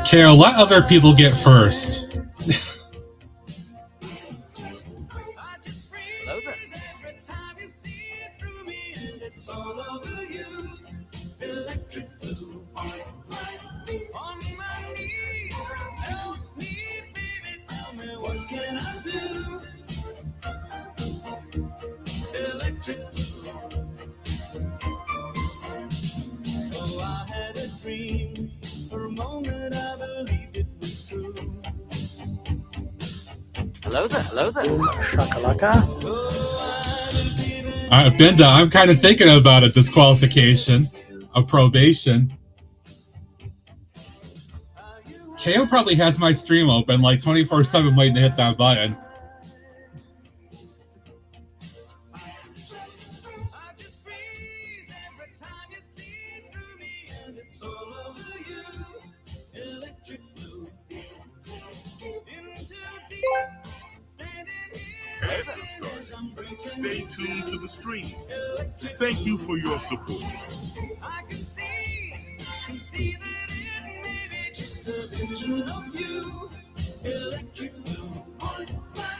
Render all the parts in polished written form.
Kale, let other people get first. Hello there. Oh, I had a dream. For a moment I believed it was true. Hello there. Hello there. Boom shakalaka. Binda, I'm kind of thinking about a disqualification, a probation. Kale probably has my stream open like 24/7 waiting to hit that button. Stay tuned to the stream. Thank you for your support. I can see that it may be just a vision of you. Electric blue on my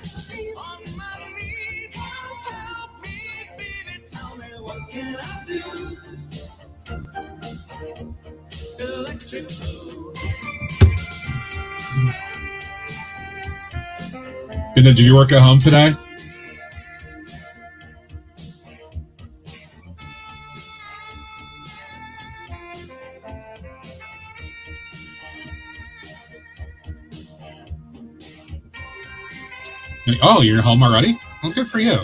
knees, help me, baby, tell me what can I do? Electric blue. Binda, did you work at home today? Oh, you're home already? Well, good for you.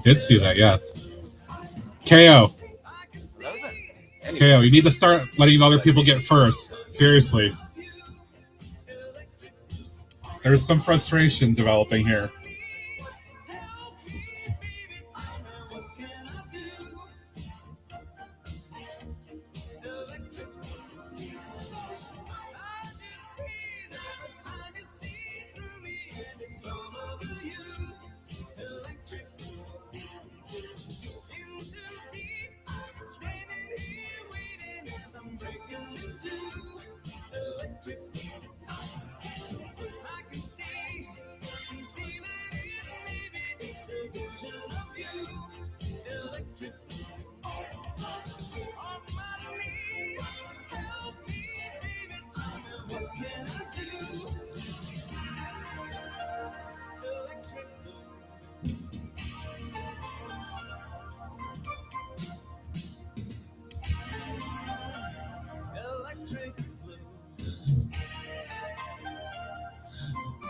Did see that, yes. KO. KO, you need to start letting other people get first. Seriously. There's some frustration developing here.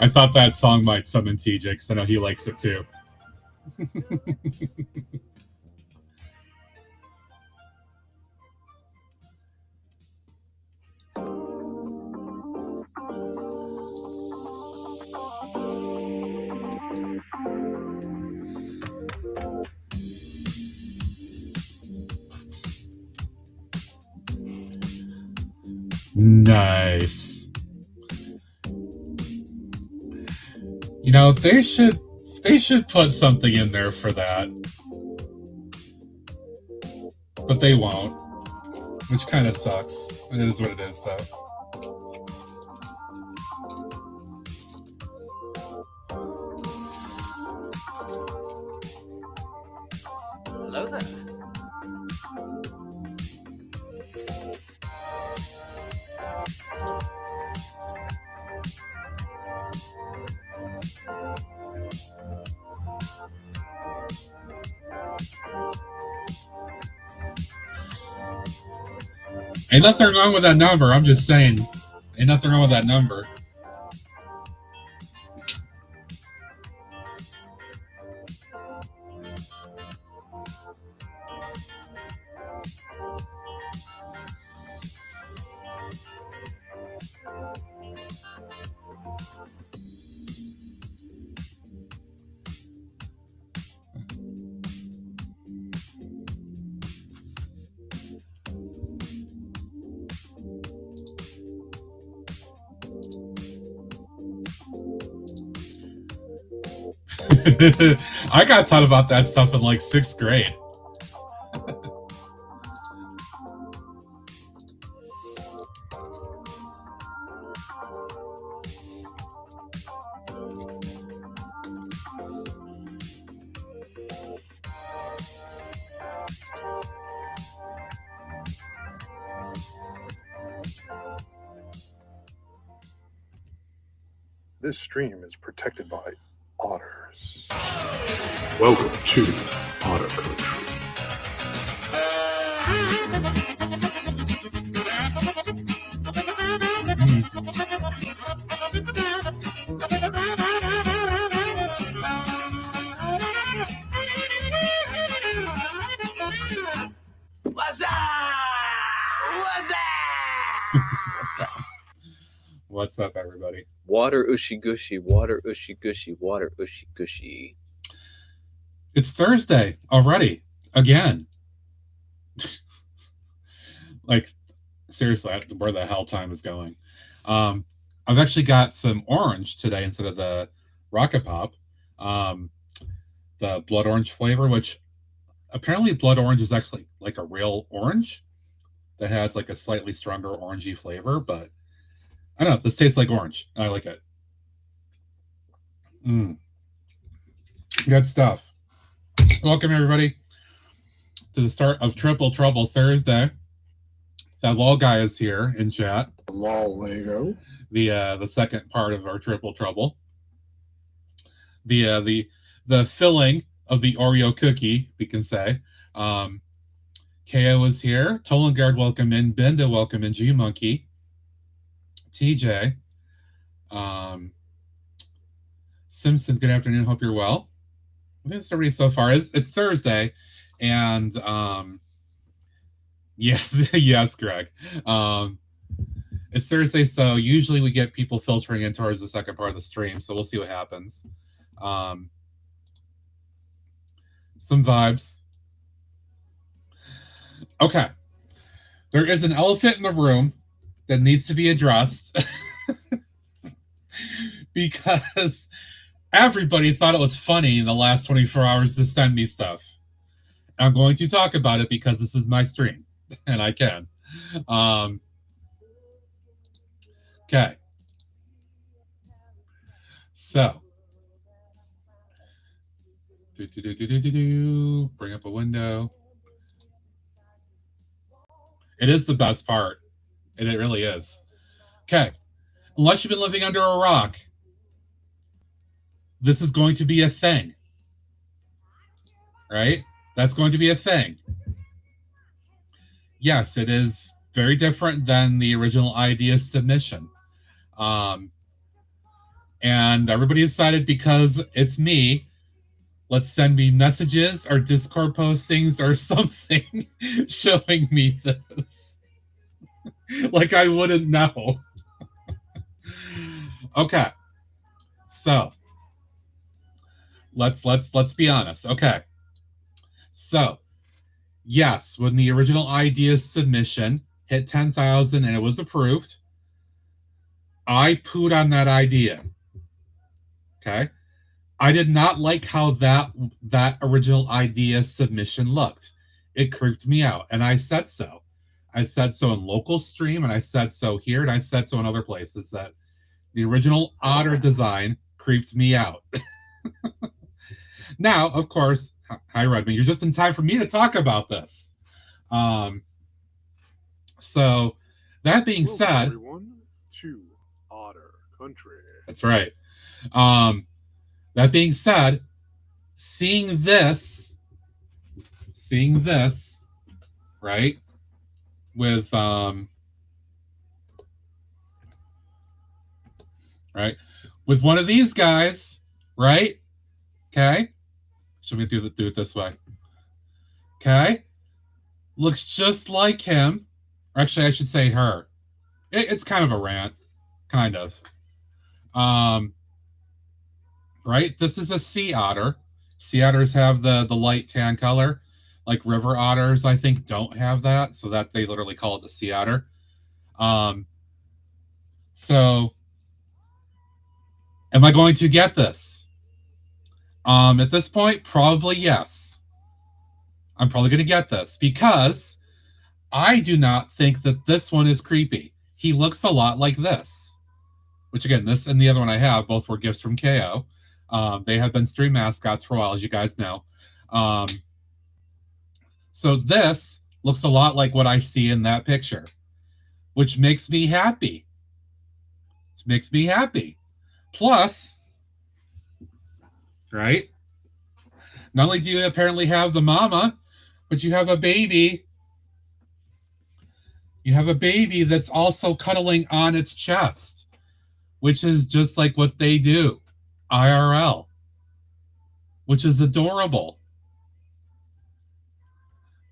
I thought that song might summon TJ because I know he likes it too. Nice. You know, they should put something in there for that. But they won't. Which kind of sucks. It is what it is, though. Hello there. Ain't nothing wrong with that number. I'm just saying. Ain't nothing wrong with that number. I got taught about that stuff in like 6th grade. This stream is protected by otters. Welcome to Otter Country. What's up? What's up? What's up, everybody? Water ushy gushy, water ushy gushy, water ushy gushy. It's Thursday already. Again. Like, seriously, where the hell time is going. I've actually got some orange today instead of the Rocket Pop. The blood orange flavor, which apparently blood orange is actually like a real orange that has like a slightly stronger orangey flavor, but I don't know. This tastes like orange. I like it. Good stuff. Welcome, everybody, to the start of Triple Trouble Thursday. That LOL guy is here in chat. LOL Lego. The second part of our Triple Trouble. The filling of the Oreo cookie, we can say. KO is here. Tolengard, welcome in. Benda, welcome in. G Monkey. TJ. Simpson, good afternoon. Hope you're well. I think it's everybody so far. It's Thursday, and yes, Greg. It's Thursday, so usually we get people filtering in towards the second part of the stream, so we'll see what happens. Some vibes. Okay. There is an elephant in the room that needs to be addressed because everybody thought it was funny in the last 24 hours to send me stuff. I'm going to talk about it because this is my stream, and I can. Okay. So. Bring up a window. It is the best part. And it really is. Okay. Unless you've been living under a rock, this is going to be a thing. Right? That's going to be a thing. Yes, it is very different than the original idea submission. And everybody decided because it's me, let's send me messages or Discord postings or something showing me this. Like I wouldn't know. Okay. So let's be honest. Okay. So yes, when the original idea submission hit 10,000 and it was approved, I pooed on that idea. Okay. I did not like how that original idea submission looked. It creeped me out, and I said so. I said so in local stream, and I said so here, and I said so in other places that the original otter design creeped me out. Now, of course, hi Redman, you're just in time for me to talk about this. So that being Welcome, said, everyone, to Otter Country. that's right. That being said, seeing this, right, with right, with one of these guys, right? Okay, should we do it this way? Okay, looks just like him. Or actually, I should say her. It's kind of a rant, kind of. Right, this is a sea otter. Sea otters have the light tan color. Like river otters, I think, don't have that, so that they literally call it the sea otter. So, am I going to get this? At this point, probably yes. I'm probably going to get this because I do not think that this one is creepy. He looks a lot like this, which again, this and the other one I have, both were gifts from KO. They have been stream mascots for a while, as you guys know. So this looks a lot like what I see in that picture, which makes me happy. It makes me happy. Plus, right? Not only do you apparently have the mama, but you have a baby. You have a baby that's also cuddling on its chest, which is just like what they do, IRL, which is adorable.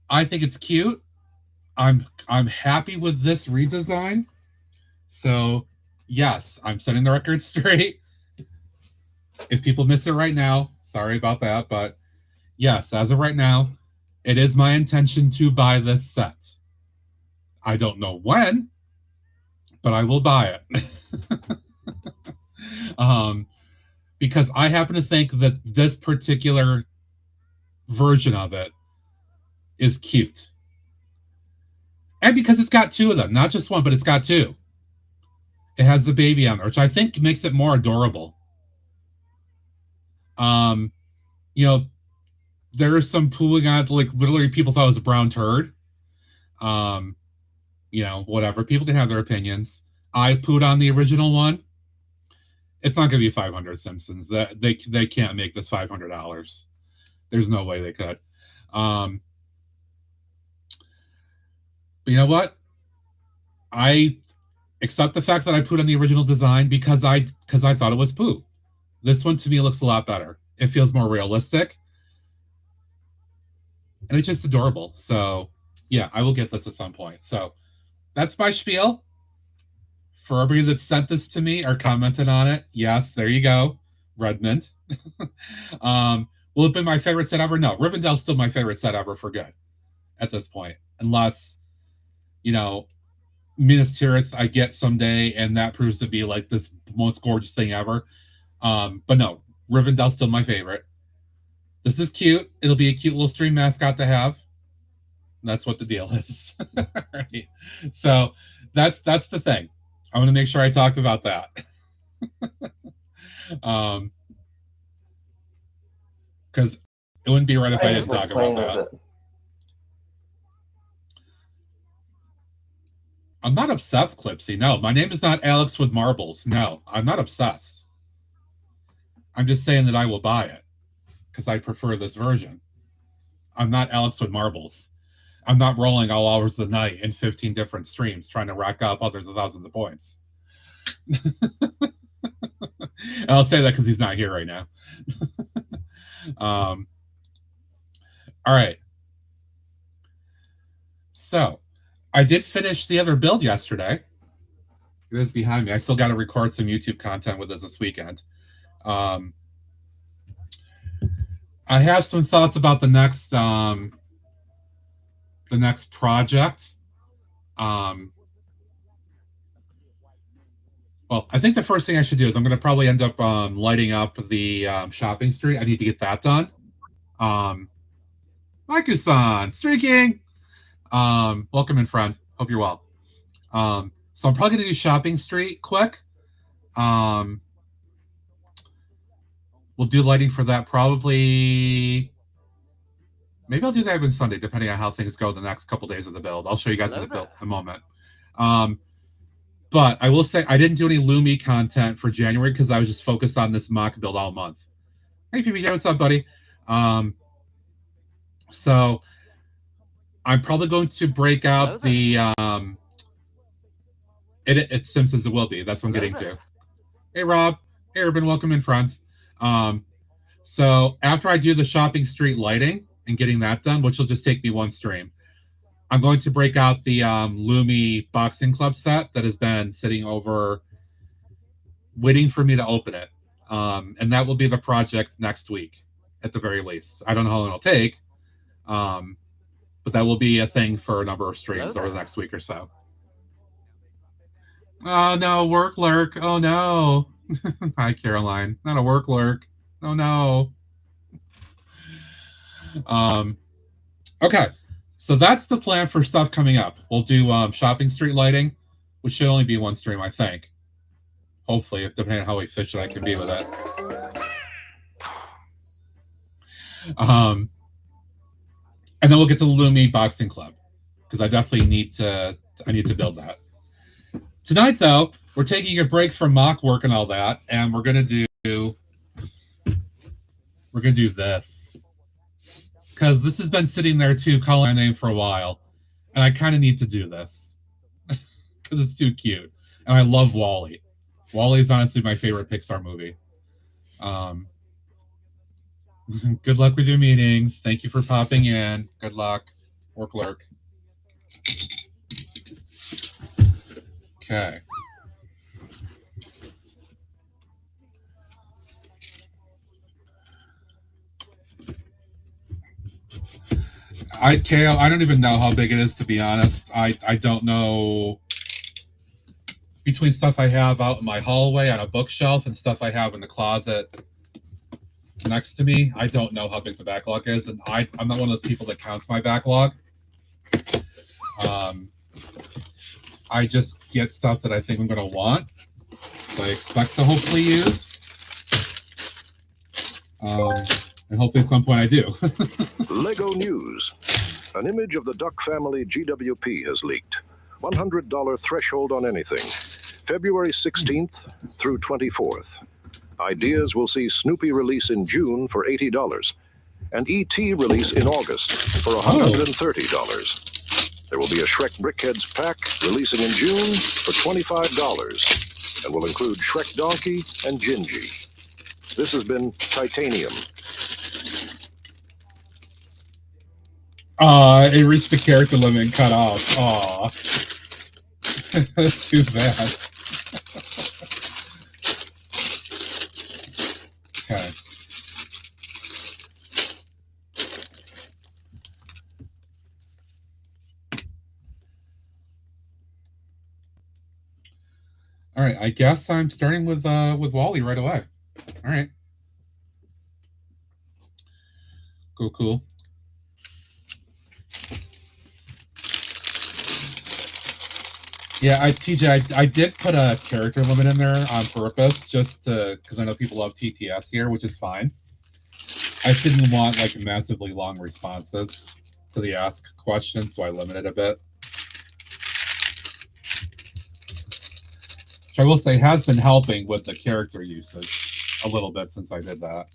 I think it's cute. I'm happy with this redesign. So, yes, I'm setting the record straight. If people miss it right now, sorry about that, but yes, as of right now, it is my intention to buy this set. I don't know when, but I will buy it. Because I happen to think that this particular version of it is cute. And because it's got two of them, not just one, but it's got two. It has the baby on there, which I think makes it more adorable. You know, there is some pooing on it, like literally people thought it was a brown turd. You know, whatever. People can have their opinions. I pooed on the original one. It's not going to be 500 Simpsons. They can't make this $500. There's no way they could. But you know what? I accept the fact that I pooed on the original design because I thought it was poo. This one to me looks a lot better. It feels more realistic. And it's just adorable. So yeah, I will get this at some point. So that's my spiel. For everybody that sent this to me or commented on it, yes, there you go. Redmond. Will it be my favorite set ever? No, Rivendell's still my favorite set ever for good at this point. Unless, you know, Minas Tirith I get someday and that proves to be like this most gorgeous thing ever. But no, Rivendell's still my favorite. This is cute. It'll be a cute little stream mascot to have. That's what the deal is. Right. So that's the thing. I want to make sure I talked about that. Because it wouldn't be right if I didn't talk about that. I'm not obsessed, Clipsy. No, my name is not Alex with Marbles. No, I'm not obsessed. I'm just saying that I will buy it because I prefer this version. I'm not Alex with Marbles. I'm not rolling all hours of the night in 15 different streams trying to rack up hundreds of thousands of points. And I'll say that because he's not here right now. All right. So, I did finish the other build yesterday. It is behind me. I still got to record some YouTube content with this weekend. I have some thoughts about the next project. Well, I think the first thing I should do is I'm going to probably end up lighting up the shopping street. I need to get that done. Maiku-san, streaking. Welcome in, friend. Hope you're well. So I'm probably going to do shopping street quick. We'll do lighting for that probably. Maybe I'll do that even Sunday, depending on how things go the next couple days of the build. I'll show you guys in the build in a moment. But I will say I didn't do any Lumi content for January because I was just focused on this mock build all month. Hey, PBJ, what's up, buddy? So I'm probably going to break out the it's Simpsons. It will be. That's what I'm getting to. Hey, Rob. Hey, Urban. Welcome in, friends. So after I do the shopping street lighting and getting that done, which will just take me one stream, I'm going to break out the Lumi Boxing Club set that has been sitting over, waiting for me to open it. And that will be the project next week, at the very least. I don't know how long it'll take, but that will be a thing for a number of streams over the next week or so. Oh, no, work lurk. Oh, no. Hi, Caroline. Not a work lurk. Oh, no. Okay, so that's the plan for stuff coming up. We'll do shopping street lighting, which should only be one stream, I think. Hopefully, if depending on how efficient I can be with it. And then we'll get to the Lumi Boxing Club, because I definitely need to build that. Tonight, though, we're taking a break from mock work and all that, and we're gonna do this, because this has been sitting there too, calling my name for a while, and I kind of need to do this because it's too cute, and I love WALL-E. WALL-E is honestly my favorite Pixar movie. Good luck with your meetings. Thank you for popping in. Good luck. Work lurk. Okay. Kale, I don't even know how big it is, to be honest. I don't know. Between stuff I have out in my hallway on a bookshelf and stuff I have in the closet next to me, I don't know how big the backlog is, and I'm not one of those people that counts my backlog. I just get stuff that I think I'm going to want, so I expect to hopefully use, and hopefully at some point I do. Lego News. An image of the Duck Family GWP has leaked. $100 threshold on anything. February 16th through 24th. Ideas will see Snoopy release in June for $80 and E.T. release in August for $130. There will be a Shrek Brickheads pack releasing in June for $25 and will include Shrek Donkey and Gingy. This has been Titanium. It reached the character limit and cut off. Aw. That's too bad. Okay. All right, I guess I'm starting with WALL-E right away. All right. Cool. Yeah, TJ, I did put a character limit in there on purpose, just because I know people love TTS here, which is fine. I just didn't want like massively long responses to the ask questions, so I limited a bit. Which I will say has been helping with the character usage a little bit since I did that.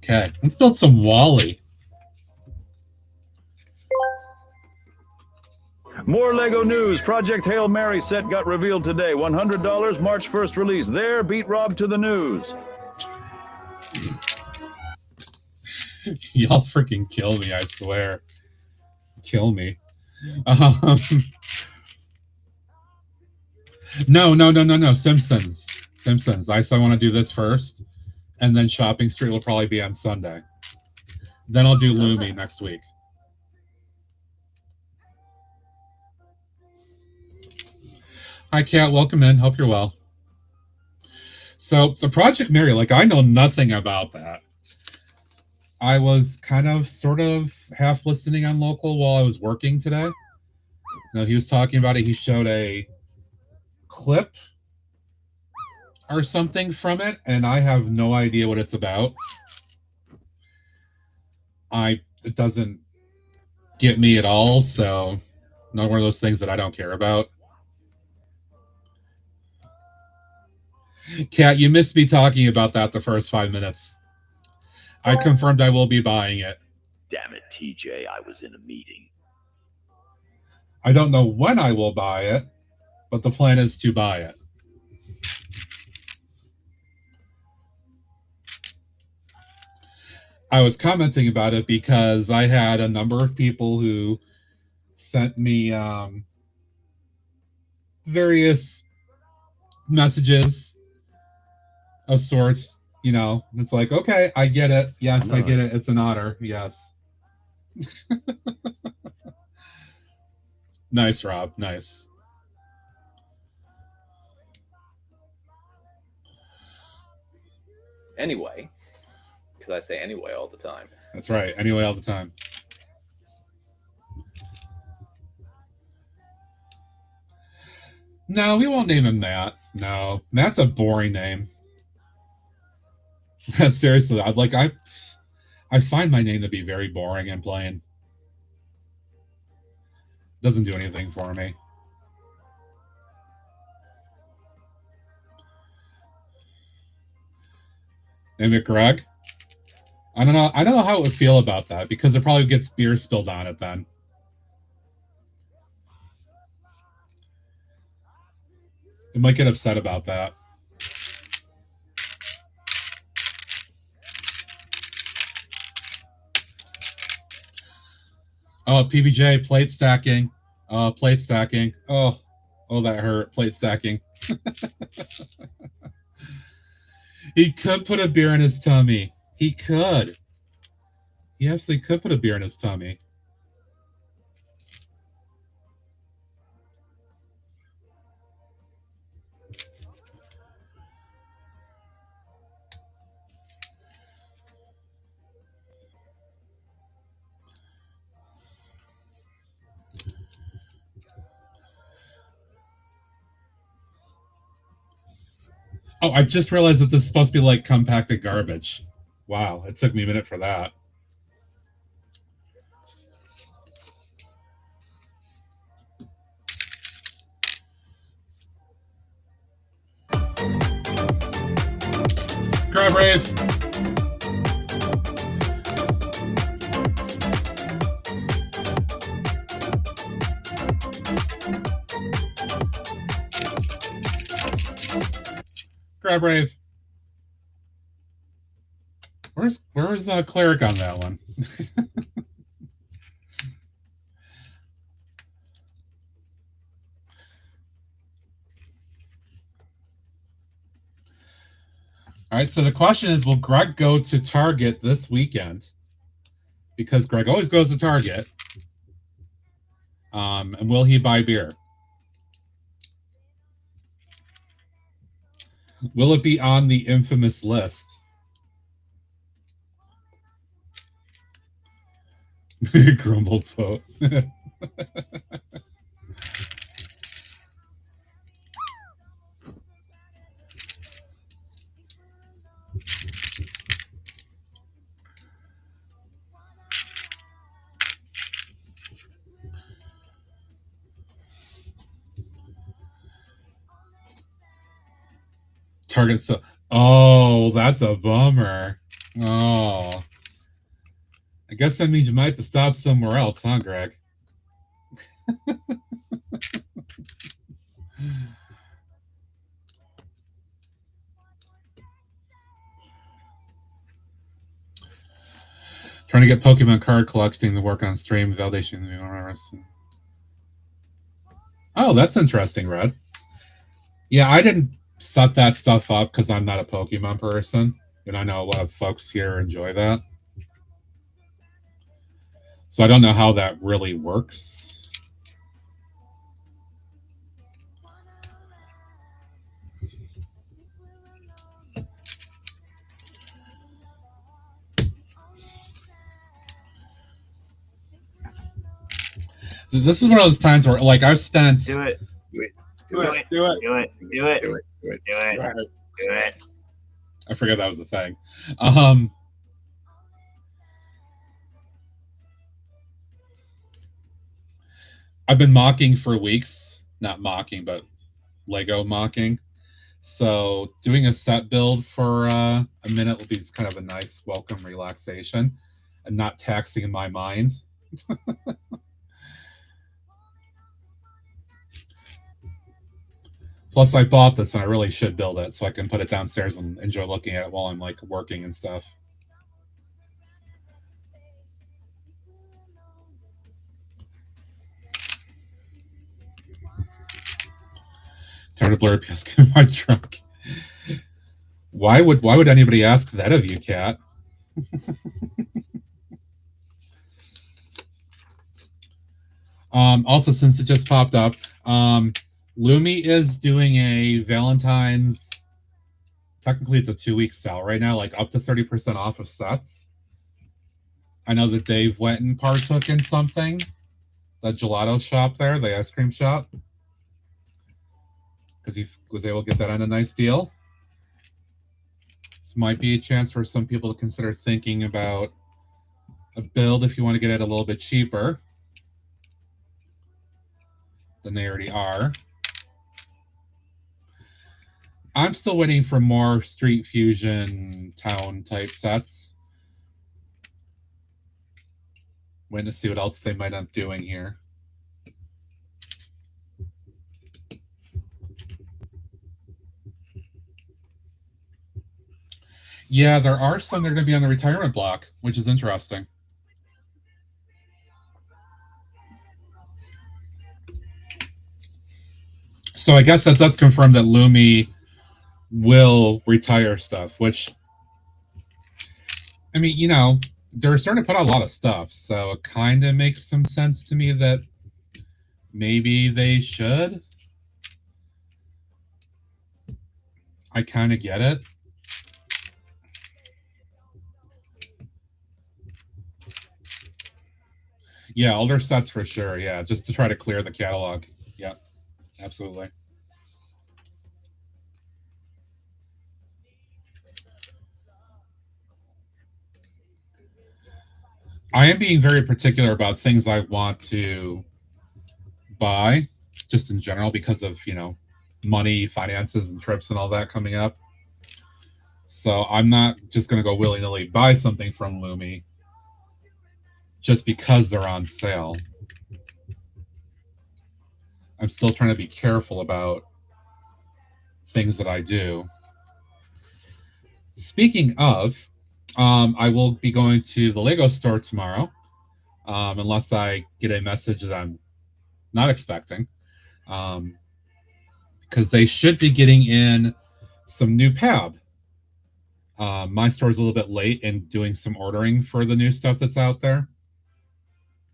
Okay, let's build some WALL-E. More Lego news. Project Hail Mary set got revealed today. $100, March 1st release. There, beat Rob to the news. Y'all freaking kill me, I swear. Kill me. No. Simpsons. I still want to do this first. And then Shopping Street will probably be on Sunday. Then I'll do Lumi next week. Hi, Kat. Welcome in. Hope you're well. So the Project Mary, like, I know nothing about that. I was kind of sort of half listening on local while I was working today. Now, he was talking about it. He showed a clip or something from it, and I have no idea what it's about. It doesn't get me at all, so not one of those things that I don't care about. Kat, you missed me talking about that the first 5 minutes. I confirmed I will be buying it. Damn it, TJ, I was in a meeting. I don't know when I will buy it, but the plan is to buy it. I was commenting about it because I had a number of people who sent me various messages of sorts. You know, it's like, okay, I get it. Yes, I get it. It's an honor. Yes. Nice, Rob. Nice. Anyway, because I say anyway all the time. That's right. Anyway, all the time. No, we won't name him that. No, that's a boring name. Seriously, I find my name to be very boring and plain. Doesn't do anything for me. Name it Greg? I don't know. I don't know how it would feel about that because it probably gets beer spilled on it then. It might get upset about that. Oh, PBJ, plate stacking. Plate stacking. Oh, that hurt. Plate stacking. He could put a beer in his tummy. He could. He absolutely could put a beer in his tummy. Oh, I just realized that this is supposed to be like compacted garbage. Wow, it took me a minute for that. Grab Rave. Grab Rave. Where's Cleric on that one? All right, so the question is, will Greg go to Target this weekend? Because Greg always goes to Target. And will he buy beer? Will it be on the infamous list? Grumbled vote. Target. So, oh, that's a bummer. Oh, I guess that means you might have to stop somewhere else, huh, Greg? Trying to get Pokemon card collecting to work on stream validation. Oh, that's interesting, Red. Yeah, I didn't set that stuff up because I'm not a Pokemon person, and I know a lot of folks here enjoy that. So I don't know how that really works. This is one of those times where, like, I've spent... Do it. Do it. I forgot that was a thing. I've been mocking for weeks. Not mocking, but Lego mocking. So doing a set build for a minute will be kind of a nice welcome relaxation and not taxing in my mind. Plus, I bought this and I really should build it so I can put it downstairs and enjoy looking at it while I'm like working and stuff. Time to blur PS in my trunk. Why would anybody ask that of you, Kat? Also, since it just popped up, Lumi is doing a Valentine's technically it's a 2-week sale right now, like up to 30% off of sets. I know that Dave went and partook in something. The gelato shop there, the ice cream shop. Because he was able to get that on a nice deal. This might be a chance for some people to consider thinking about a build if you want to get it a little bit cheaper than they already are. I'm still waiting for more Street Fusion town type sets. Waiting to see what else they might end up doing here. Yeah, there are some that are going to be on the retirement block, which is interesting. So I guess that does confirm that Lumi will retire stuff, which, I mean, you know, they're starting to put out a lot of stuff, so it kind of makes some sense to me that maybe they should. I kind of get it. Yeah, older sets for sure. Yeah, just to try to clear the catalog. Yeah, absolutely. I am being very particular about things I want to buy, just in general, because of, you know, money, finances, and trips and all that coming up. So I'm not just going to go willy-nilly buy something from Lumi just because they're on sale. I'm still trying to be careful about things that I do. Speaking of, I will be going to the Lego store tomorrow, unless I get a message that I'm not expecting, because they should be getting in some new PAB. My store is a little bit late in doing some ordering for the new stuff that's out there,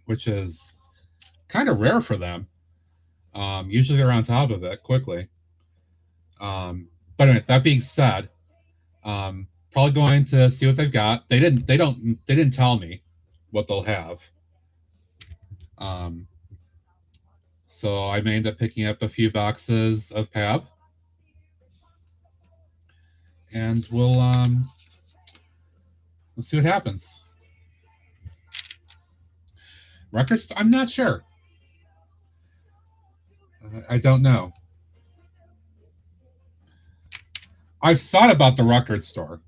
which is kind of rare for them. Usually they're on top of it quickly. But anyway, that being said, probably going to see what they've got. They didn't tell me what they'll have. So I may end up picking up a few boxes of PAB. And we'll see what happens. Records? I'm not sure. I don't know. I've thought about the record store,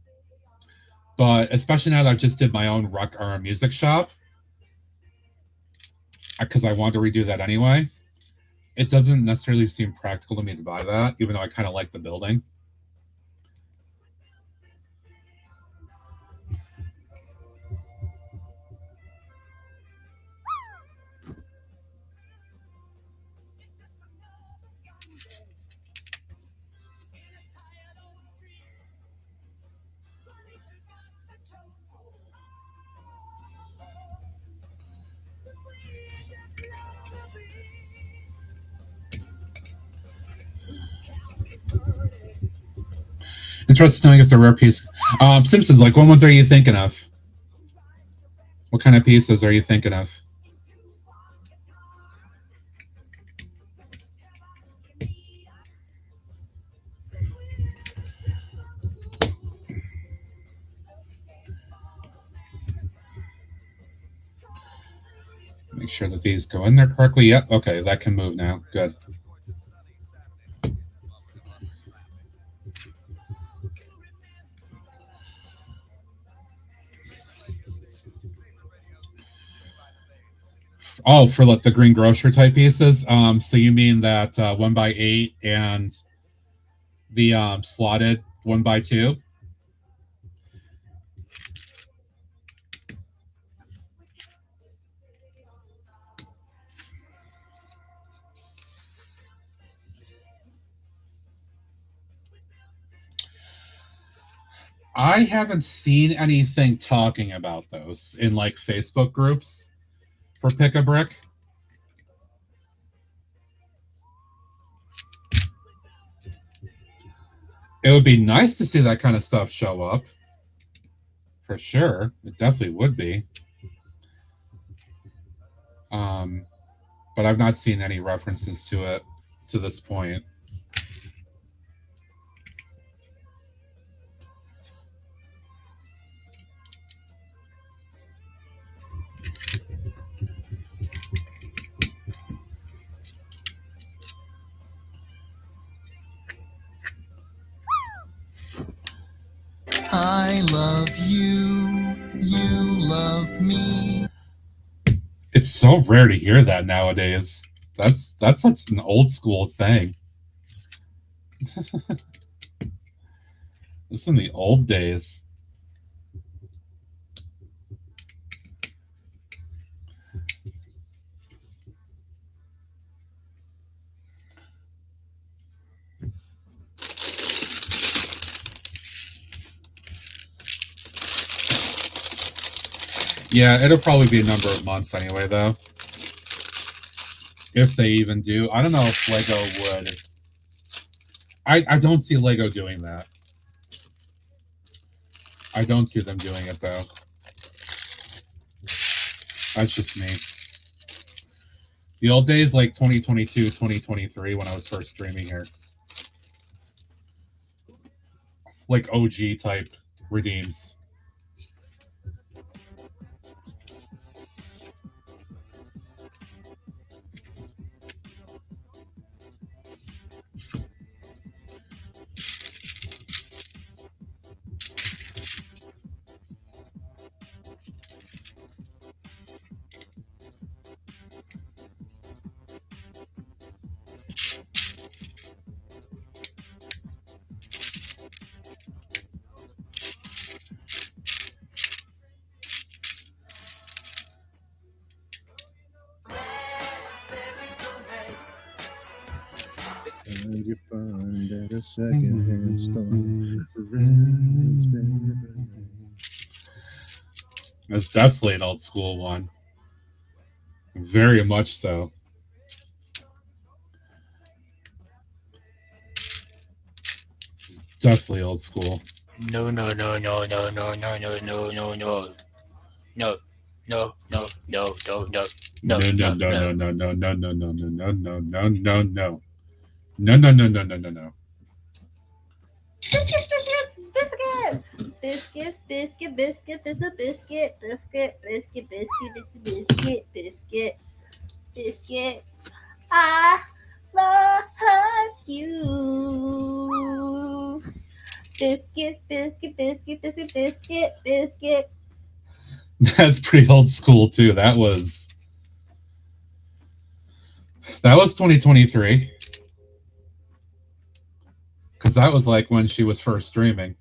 but especially now that I just did my own music shop, because I wanted to redo that anyway, it doesn't necessarily seem practical to me to buy that, even though I kind of like the building. Interested knowing if the rare piece. Simpsons, like, what ones are you thinking of? What kind of pieces are you thinking of? Make sure that these go in there correctly. Yep, okay, that can move now. Good. Oh, for like the green grocer type pieces. So you mean that 1x8 and the slotted 1x2? I haven't seen anything talking about those in like Facebook groups for Pick a Brick. It would be nice to see that kind of stuff show up. For sure. It definitely would be. But I've not seen any references to it to this point. I love you, you love me. It's so rare to hear that nowadays. That's an old school thing. This is in the old days. Yeah, it'll probably be a number of months anyway, though. If they even do. I don't know if Lego would. I don't see Lego doing that. I don't see them doing it, though. That's just me. The old days, like 2022, 2023, when I was first streaming here. Like OG type redeems. You find at a secondhand store. That's definitely an old school one. Very much so. It's definitely old school. No. Biscuits, biscuit, biscuit, biscuit, biscuit, biscuit, biscuit, biscuit, biscuit, biscuit, biscuit. I love you. Biscuit, biscuit, biscuit, biscuit, biscuit, biscuit. That's pretty old school too. That was 2023. Because that was like when she was first streaming.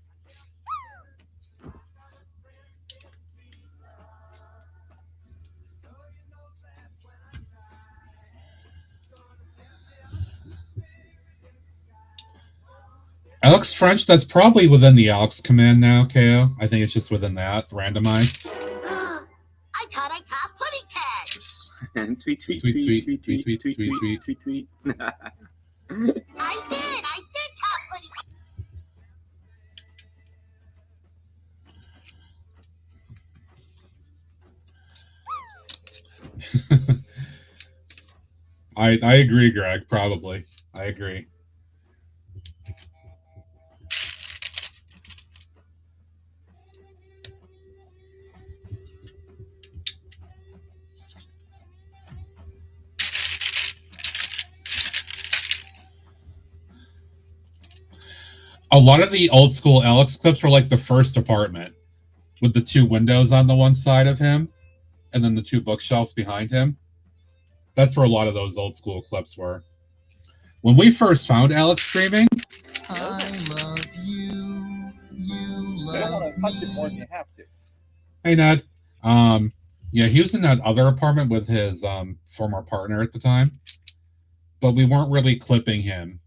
Alex French, that's probably within the Alex command now, KO. I think it's just within that, randomized. I thought I taught pudding tags. Tweet, tweet, tweet, tweet, tweet, tweet, tweet, tweet, tweet, tweet. I did talk pudding I agree, Greg, probably. I agree. A lot of the old school Alex clips were like the first apartment with the two windows on the one side of him and then the two bookshelves behind him. That's where a lot of those old school clips were. When we first found Alex streaming, I love you. You love I don't want to touch it more than you have to. hey Ned, yeah, he was in that other apartment with his former partner at the time, but we weren't really clipping him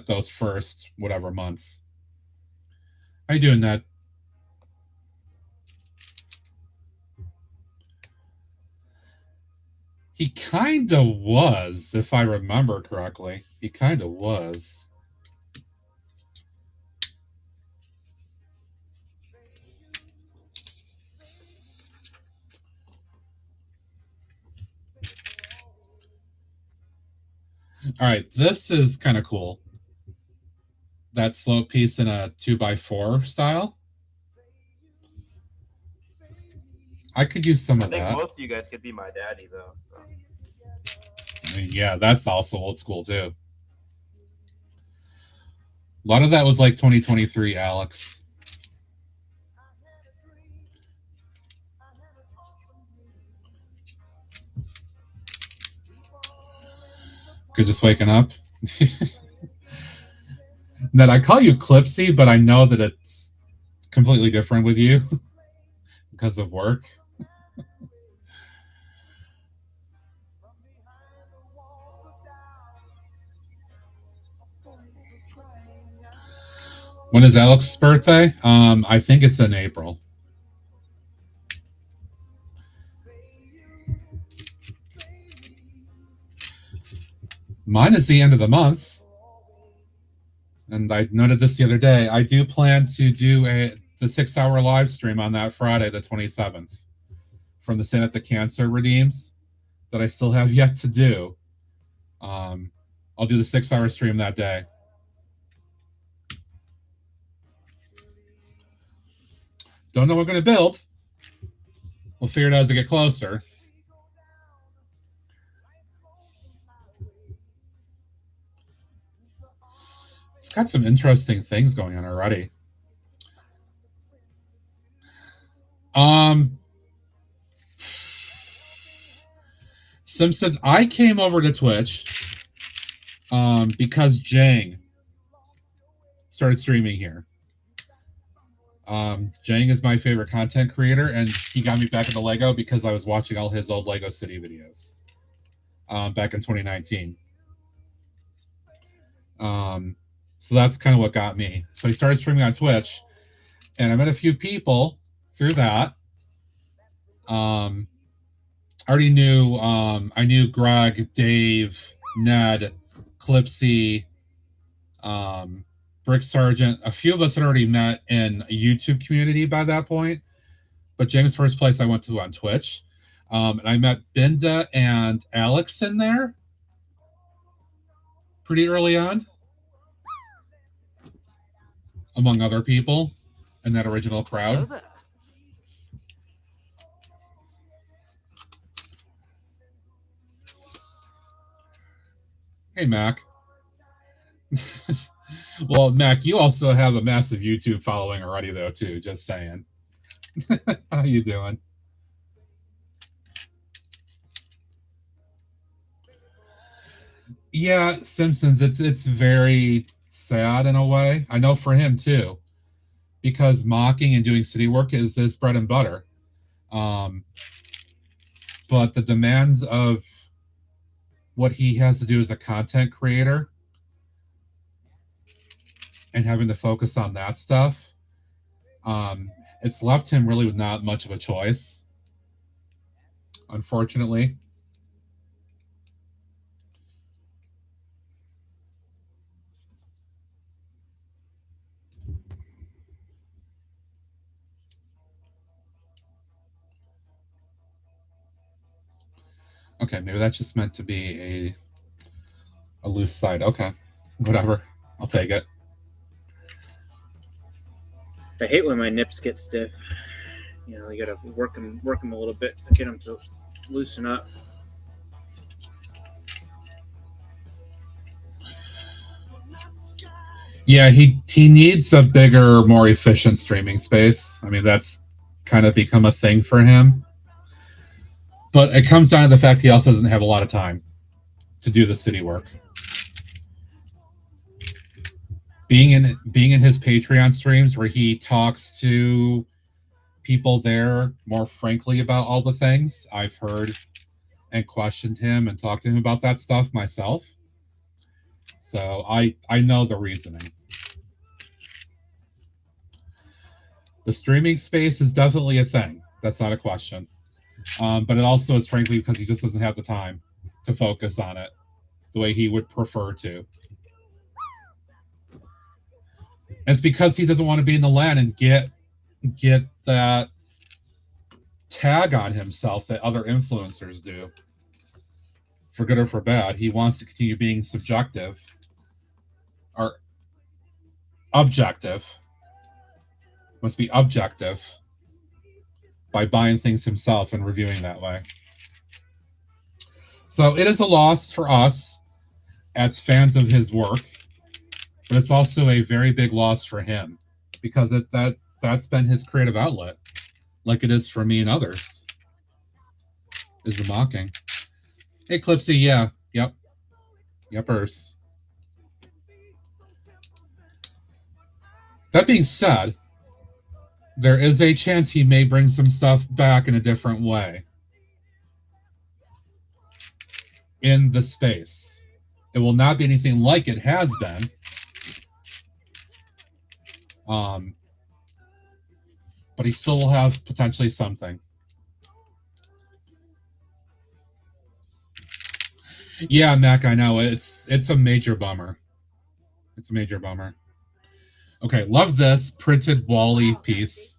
those first whatever months. How you doing, Ned? He kind of was, if I remember correctly. He kind of was. All right, this is kind of cool. That slope piece in a 2x4 style. I could use some I of think that. most of you guys could be my daddy, though. So. I mean, yeah, that's also old school too. A lot of that was like 2023, Alex. Good, just waking up. Ned, I call you Clipsy, but I know that it's completely different with you because of work. When is Alex's birthday? I think it's in April. Mine is the end of the month. And I noted this the other day. I do plan to do the 6-hour live stream on that Friday, the 27th, from the Sin at the Cancer Redeems that I still have yet to do. I'll do the 6-hour stream that day. Don't know what we're going to build. We'll figure it out as I get closer. It's got some interesting things going on already. Simpsons, I came over to Twitch because Jang started streaming here. Jang is my favorite content creator, and he got me back into Lego because I was watching all his old Lego City videos back in 2019. So that's kind of what got me. So he started streaming on Twitch, and I met a few people through that. I already knew I knew Greg, Dave, Ned, Clipsy, Brick Sargent. A few of us had already met in a YouTube community by that point, but James' first place I went to on Twitch. And I met Binda and Alex in there pretty early on, among other people in that original crowd. Hey, Mac. Well, Mac, you also have a massive YouTube following already, though, too. Just saying. How you doing? Yeah, Simpsons. It's very sad in a way. I know for him too, because mocking and doing city work is his bread and butter. But the demands of what he has to do as a content creator and having to focus on that stuff, it's left him really with not much of a choice, unfortunately. Okay, maybe that's just meant to be a loose side. Okay, whatever. I'll take it. I hate when my nips get stiff. You know, you gotta work them a little bit to get them to loosen up. Yeah, he needs a bigger, more efficient streaming space. I mean, that's kind of become a thing for him. But it comes down to the fact he also doesn't have a lot of time to do the city work. Being in his Patreon streams where he talks to people there more frankly about all the things, I've heard and questioned him and talked to him about that stuff myself. So I know the reasoning. The streaming space is definitely a thing. That's not a question. But it also is frankly because he just doesn't have the time to focus on it the way he would prefer to. And it's because he doesn't want to be in the land and get that tag on himself that other influencers do. for good or for bad. He wants to continue being subjective or objective. Must be objective by buying things himself and reviewing that way. So it is a loss for us as fans of his work, but it's also a very big loss for him because that's been his creative outlet, like it is for me and others, is the mocking. Hey, Clipsy, yeah, yep, yepers. That being said, there is a chance he may bring some stuff back in a different way in the space. It will not be anything like it has been. But he still will have potentially something. Yeah, Mac, I know. It's a major bummer. It's a major bummer. Okay, love this printed Wally piece.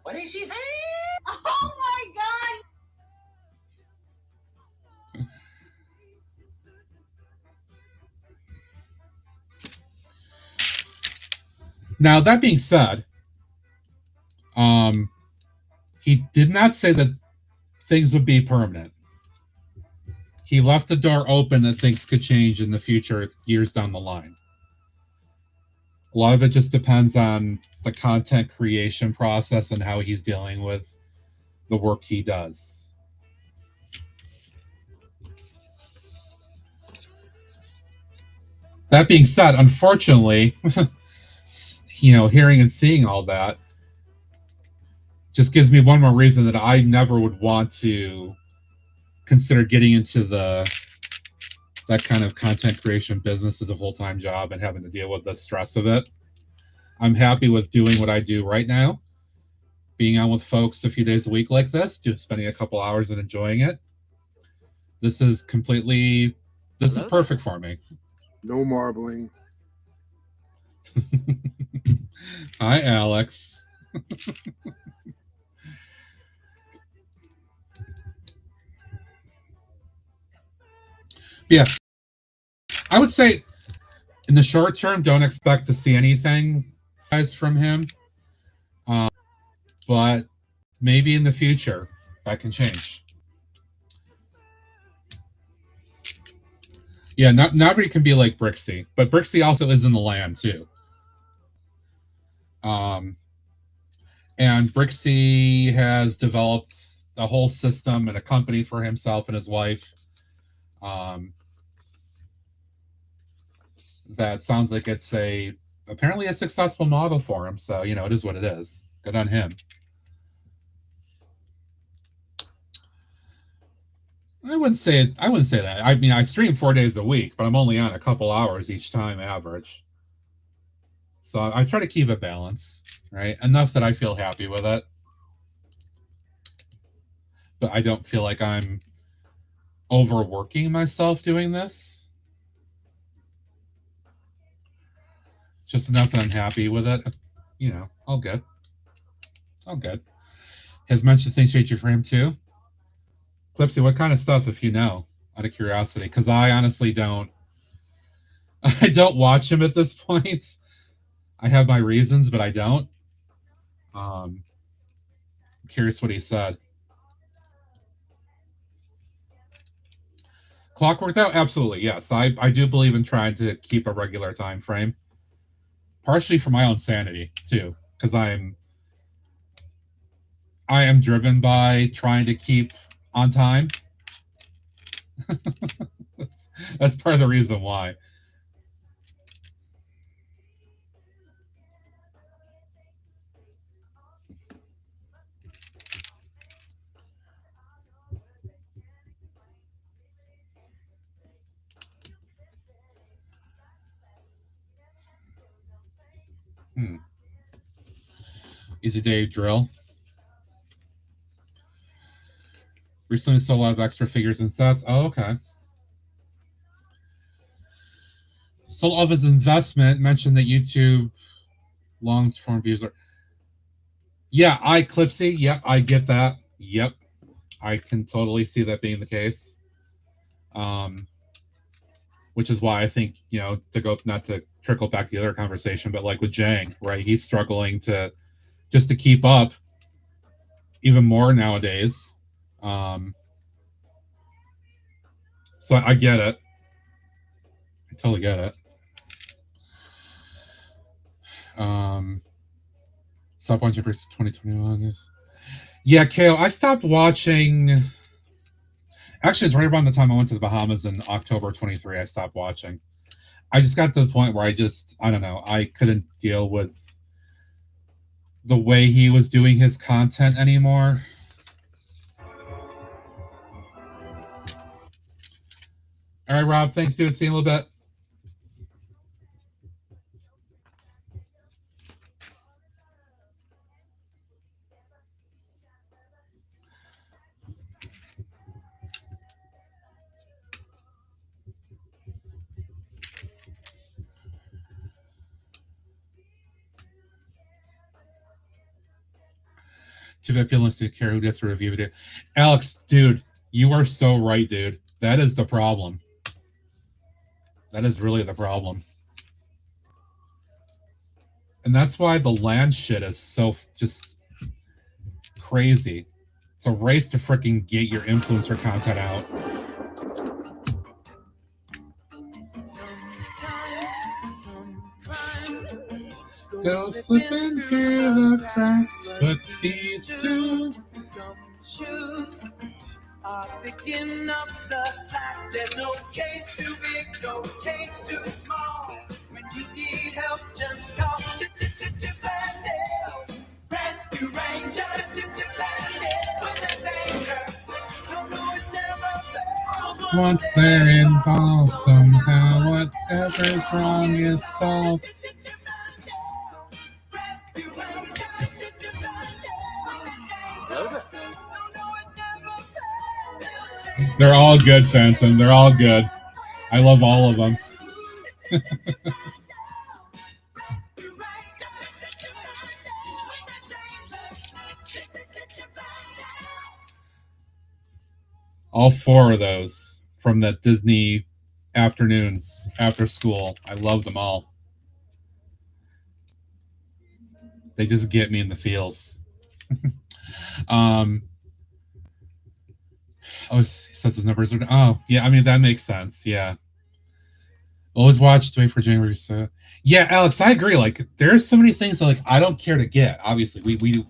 What did she say? Oh my god! Now, that being said, he did not say that things would be permanent. He left the door open that things could change in the future, years down the line. A lot of it just depends on the content creation process and how he's dealing with the work he does. That being said, unfortunately, hearing and seeing all that just gives me one more reason that I never would want to consider getting into that kind of content creation business as a full-time job and having to deal with the stress of it. I'm happy with doing what I do right now, being on with folks a few days a week like this, spending a couple hours and enjoying it. This is perfect for me. No marbling. Hi, Alex. Yeah, I would say in the short term, don't expect to see anything from him. But maybe in the future, that can change. Yeah, not everybody can be like Brixie, but Brixie also is in the land too. And Brixie has developed a whole system and a company for himself and his wife. That sounds like it's apparently a successful model for him. So, it is what it is. Good on him. I wouldn't say that. I mean, I stream 4 days a week, but I'm only on a couple hours each time average. So I try to keep it balanced, right? Enough that I feel happy with it. But I don't feel like I'm overworking myself doing this. Just enough that I'm happy with it. All good. All good. Has mentioned things change for him too. Clipsy, what kind of stuff, if you know, out of curiosity? Because I honestly don't. I don't watch him at this point. I have my reasons, but I don't. I'm curious what he said. Clockwork, though? Absolutely, yes. I do believe in trying to keep a regular time frame. Partially for my own sanity, too. Because I am driven by trying to keep on time. That's part of the reason why. Easy day drill. Recently sold a lot of extra figures and sets. Oh, okay. Sold of his investment. Mentioned that YouTube long-term views are. Yeah, Clipsy. Yep, I get that. Yep. I can totally see that being the case. Which is why I think, you know, to go, not to trickle back to the other conversation, but like with Jang, right? He's struggling to just to keep up even more nowadays. So I get it. I totally get it. Stop watching for 2021. Yeah, Kale, I stopped watching. Actually, it's right around the time I went to the Bahamas in October 23. I stopped watching. I just got to the point where I don't know, I couldn't deal with the way he was doing his content anymore. All right, Rob, thanks, dude. See you in a little bit. Too bad people don't care who gets to review it. Alex, dude, you are so right, dude. That is the problem. That is really the problem. And that's why the land shit is so just crazy. It's a race to freaking get your influencer content out. Go slipping through the cracks, but these two shoes are picking up the slack. There's no case too big, no case too small. When you need help, just call Bandits. Rescue Ranger, Bandits. When there's danger, don't know it never fails. Once they're involved, somehow whatever's wrong is solved. They're all good, Phantom. They're all good. I love all of them. All four of those from the Disney afternoons after school. I love them all. They just get me in the feels. Oh, he says his numbers are. Oh, yeah. I mean, that makes sense. Yeah. Always watch. Wait for January. So, yeah, Alex, I agree. Like, there's so many things that like I don't care to get. Obviously,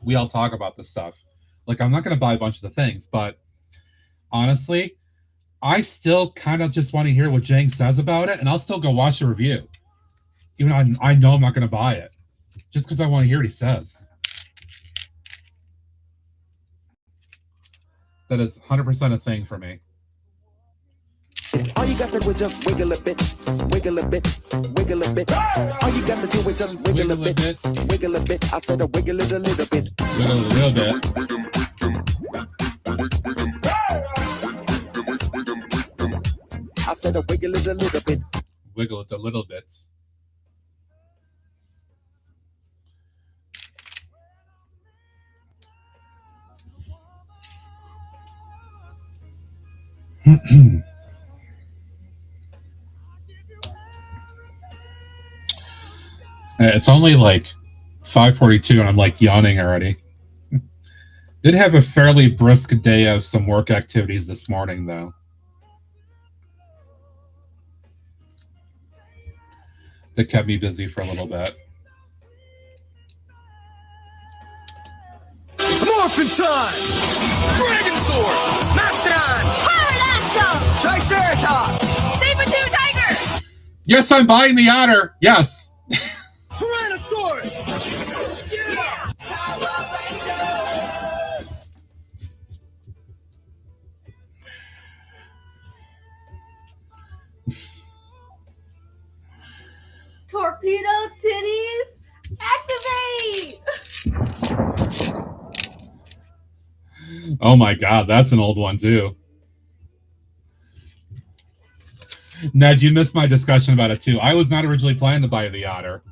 we all talk about this stuff. Like, I'm not going to buy a bunch of the things, but honestly, I still kind of just want to hear what Jang says about it, and I'll still go watch the review, even though I know I'm not going to buy it, just because I want to hear what he says. That is 100% a thing for me. All you got to do is just wiggle a bit, wiggle a bit, wiggle a bit. All you got to do is just wiggle a bit, wiggle a bit. I said wiggle it a little bit. Wiggle it a little bit. I said wiggle it a little bit. Wiggle it a little bit. It's only like 5:42 and I'm like yawning already. Did have a fairly brisk day of some work activities this morning though. That kept me busy for a little bit. It's morphin' time! Dragon Sword! Mastodon! Pterodactyl! Triceratops! Saber-tooth tiger! Yes, I'm buying the otter! Yes! Tyrannosaurus! Yeah! Torpedo titties, activate! Oh my god, that's an old one too. Ned, you missed my discussion about it too. I was not originally planning to buy the otter.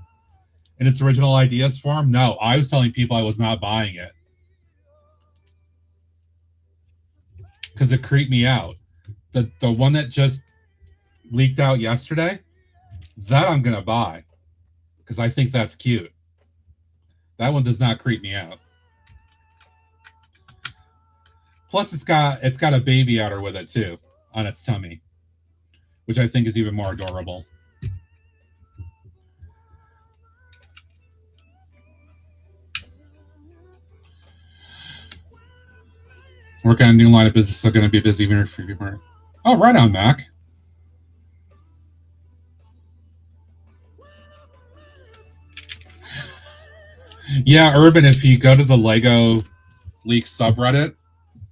In its original ideas form, no. I was telling people I was not buying it. because it creeped me out. The one that just leaked out yesterday, that I'm gonna buy because I think that's cute. That one does not creep me out. Plus, it's got a baby otter with it too on its tummy, which I think is even more adorable. Working on a new line of business, so going to be busy here for you. Oh, right on, Mac. Yeah, Urban, if you go to the Lego Leak subreddit,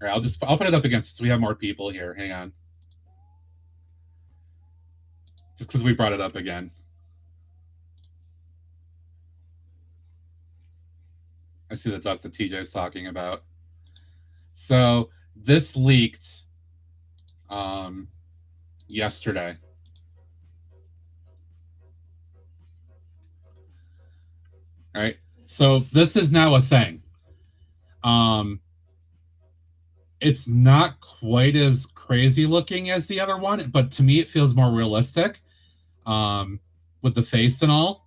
or I'll put it up again since we have more people here. Hang on. Just because we brought it up again. I see the duck that TJ's talking about. So this leaked yesterday. All right. So this is now a thing. It's not quite as crazy looking as the other one, but to me it feels more realistic with the face and all.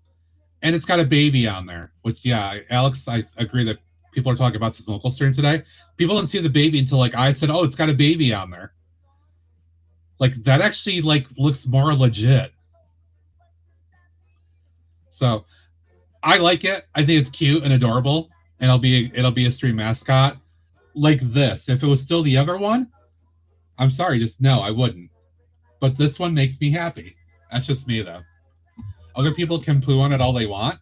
And it's got a baby on there, which, yeah, Alex, I agree that people are talking about this local stream today. People didn't see the baby until, like, I said, oh, it's got a baby on there. Like, that actually, like, looks more legit. So, I like it. I think it's cute and adorable, and it'll be a stream mascot. Like this. If it was still the other one, I'm sorry, just no, I wouldn't. But this one makes me happy. That's just me, though. Other people can poo on it all they want.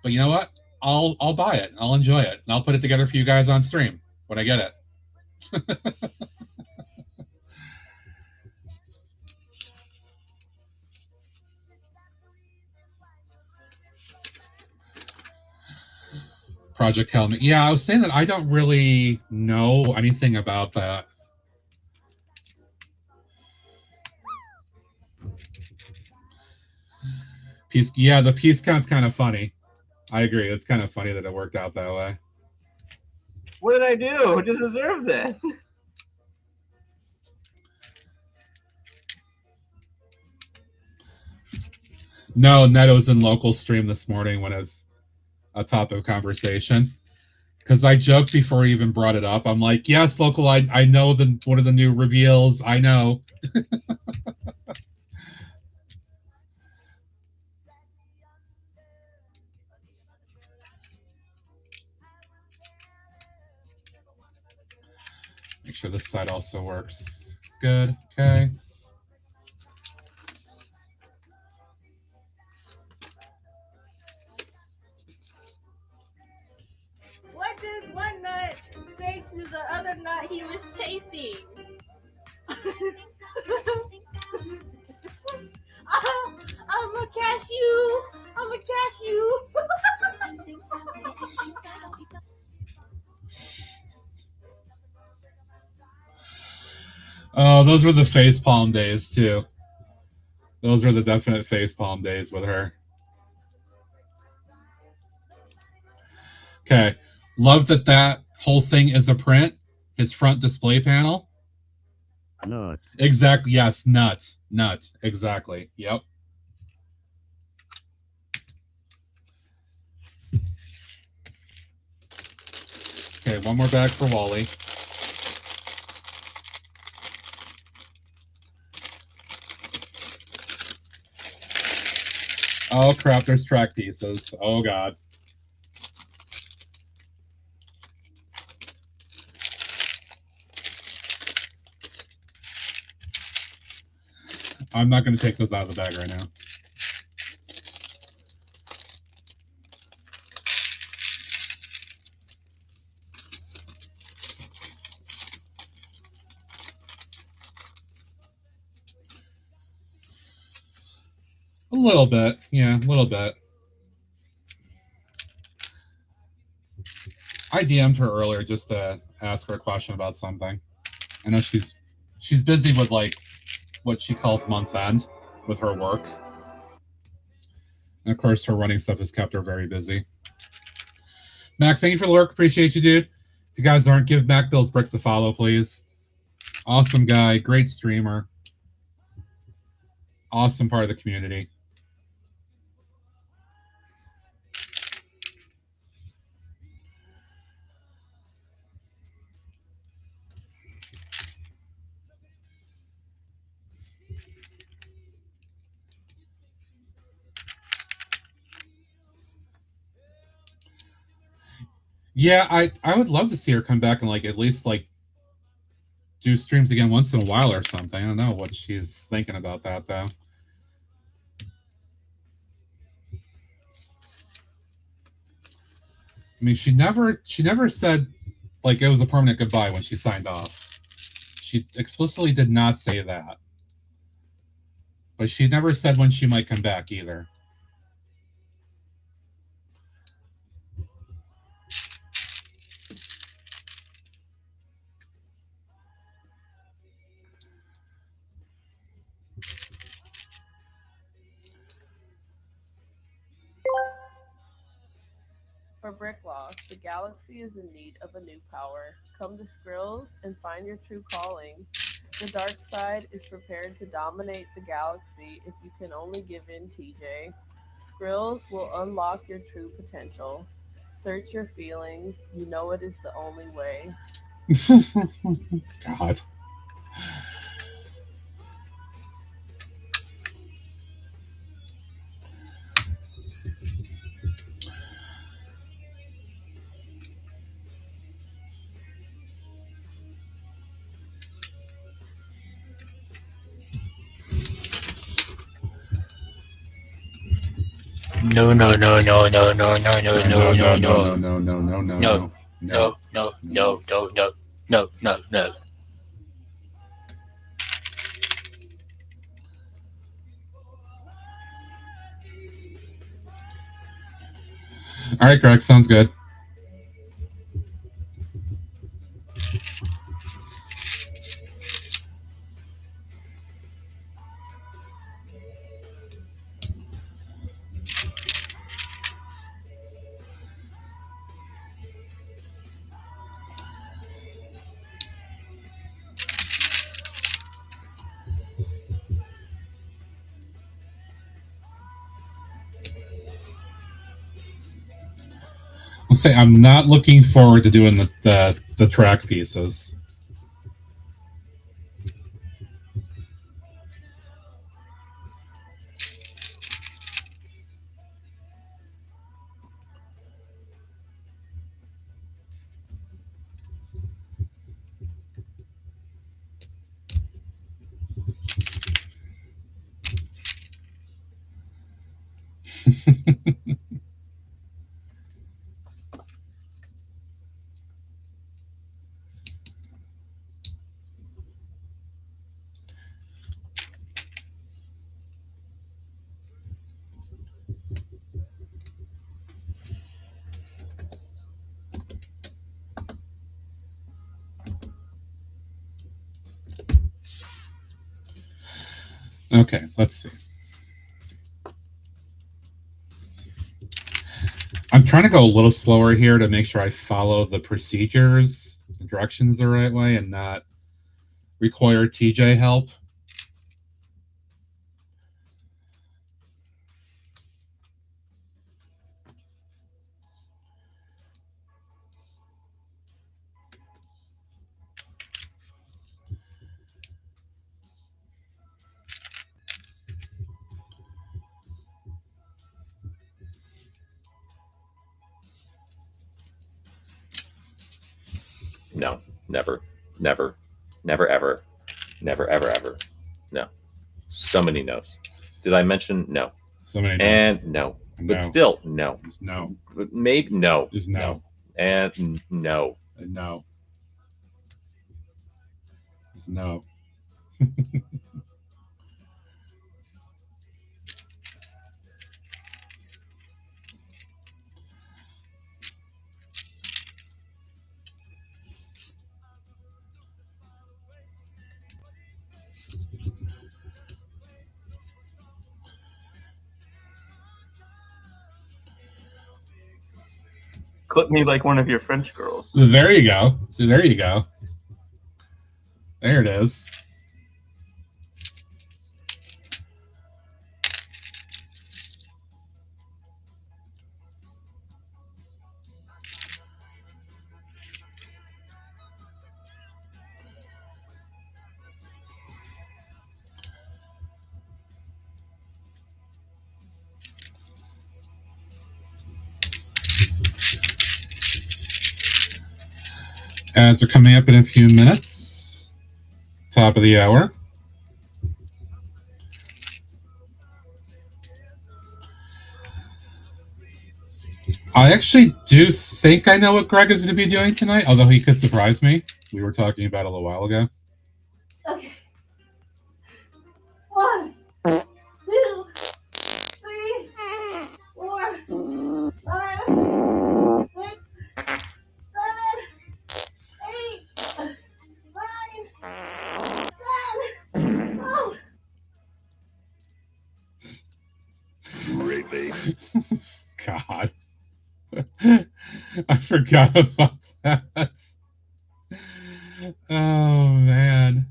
But you know what? I'll buy it. I'll enjoy it. And I'll put it together for you guys on stream when I get it. Project Helmet. Yeah, I was saying that I don't really know anything about that. Piece, yeah, the piece count's kind of funny. I agree. It's kind of funny that it worked out that way. What did I do to deserve this? No, Neto's in local stream this morning when it was a topic of conversation. Because I joked before he even brought it up. I'm like, yes, local, I know one of the new reveals. I know. Make sure this side also works. Good. Okay. What did one nut say to the other nut he was chasing? I'm a cashew. I'm a cashew. Oh, those were the facepalm days too. Those were the definite facepalm days with her. Okay. Love that whole thing is a print. His front display panel. Nut. Exactly. Yes. Nut. Exactly. Yep. Okay. One more bag for Wally. Oh crap, there's track pieces. Oh god. I'm not going to take those out of the bag right now. A little bit. Yeah, a little bit. I DM'd her earlier just to ask her a question about something. I know she's busy with like what she calls month end with her work. And of course her running stuff has kept her very busy. Mac, thank you for the work. Appreciate you, dude. you guys aren't, give Mac Builds Bricks a follow, please. Awesome guy, great streamer. Awesome part of the community. Yeah, I would love to see her come back and like at least like do streams again once in a while or something. I don't know what she's thinking about that though. I mean, she never said like it was a permanent goodbye when she signed off. She explicitly did not say that. But she never said when she might come back either. For Bricklaw, the galaxy is in need of a new power. Come to Skrills and find your true calling. The dark side is prepared to dominate the galaxy if you can only give in, TJ. Skrills will unlock your true potential. Search your feelings. You know it is the only way. God. No. No. All right, Greg, sounds good. I'll say I'm not looking forward to doing the track pieces. Okay, let's see. I'm trying to go a little slower here to make sure I follow the procedures, the directions the right way, and not require TJ help. No, never, ever, ever. No. So many no's. Did I mention no? So many no's. And no. But still, no. Just no. Maybe no. Just no. And no. And no. Just no. Clip me like one of your French girls. So there you go. So there you go. There it is. Ads are coming up in a few minutes. Top of the hour. I actually do think I know what Greg is going to be doing tonight, although he could surprise me. We were talking about it a little while ago. Okay. 1, 2, 3, 4, 5, 6, 7, 8, 9, 10. Oh. Really? God. I forgot about that. Oh, man.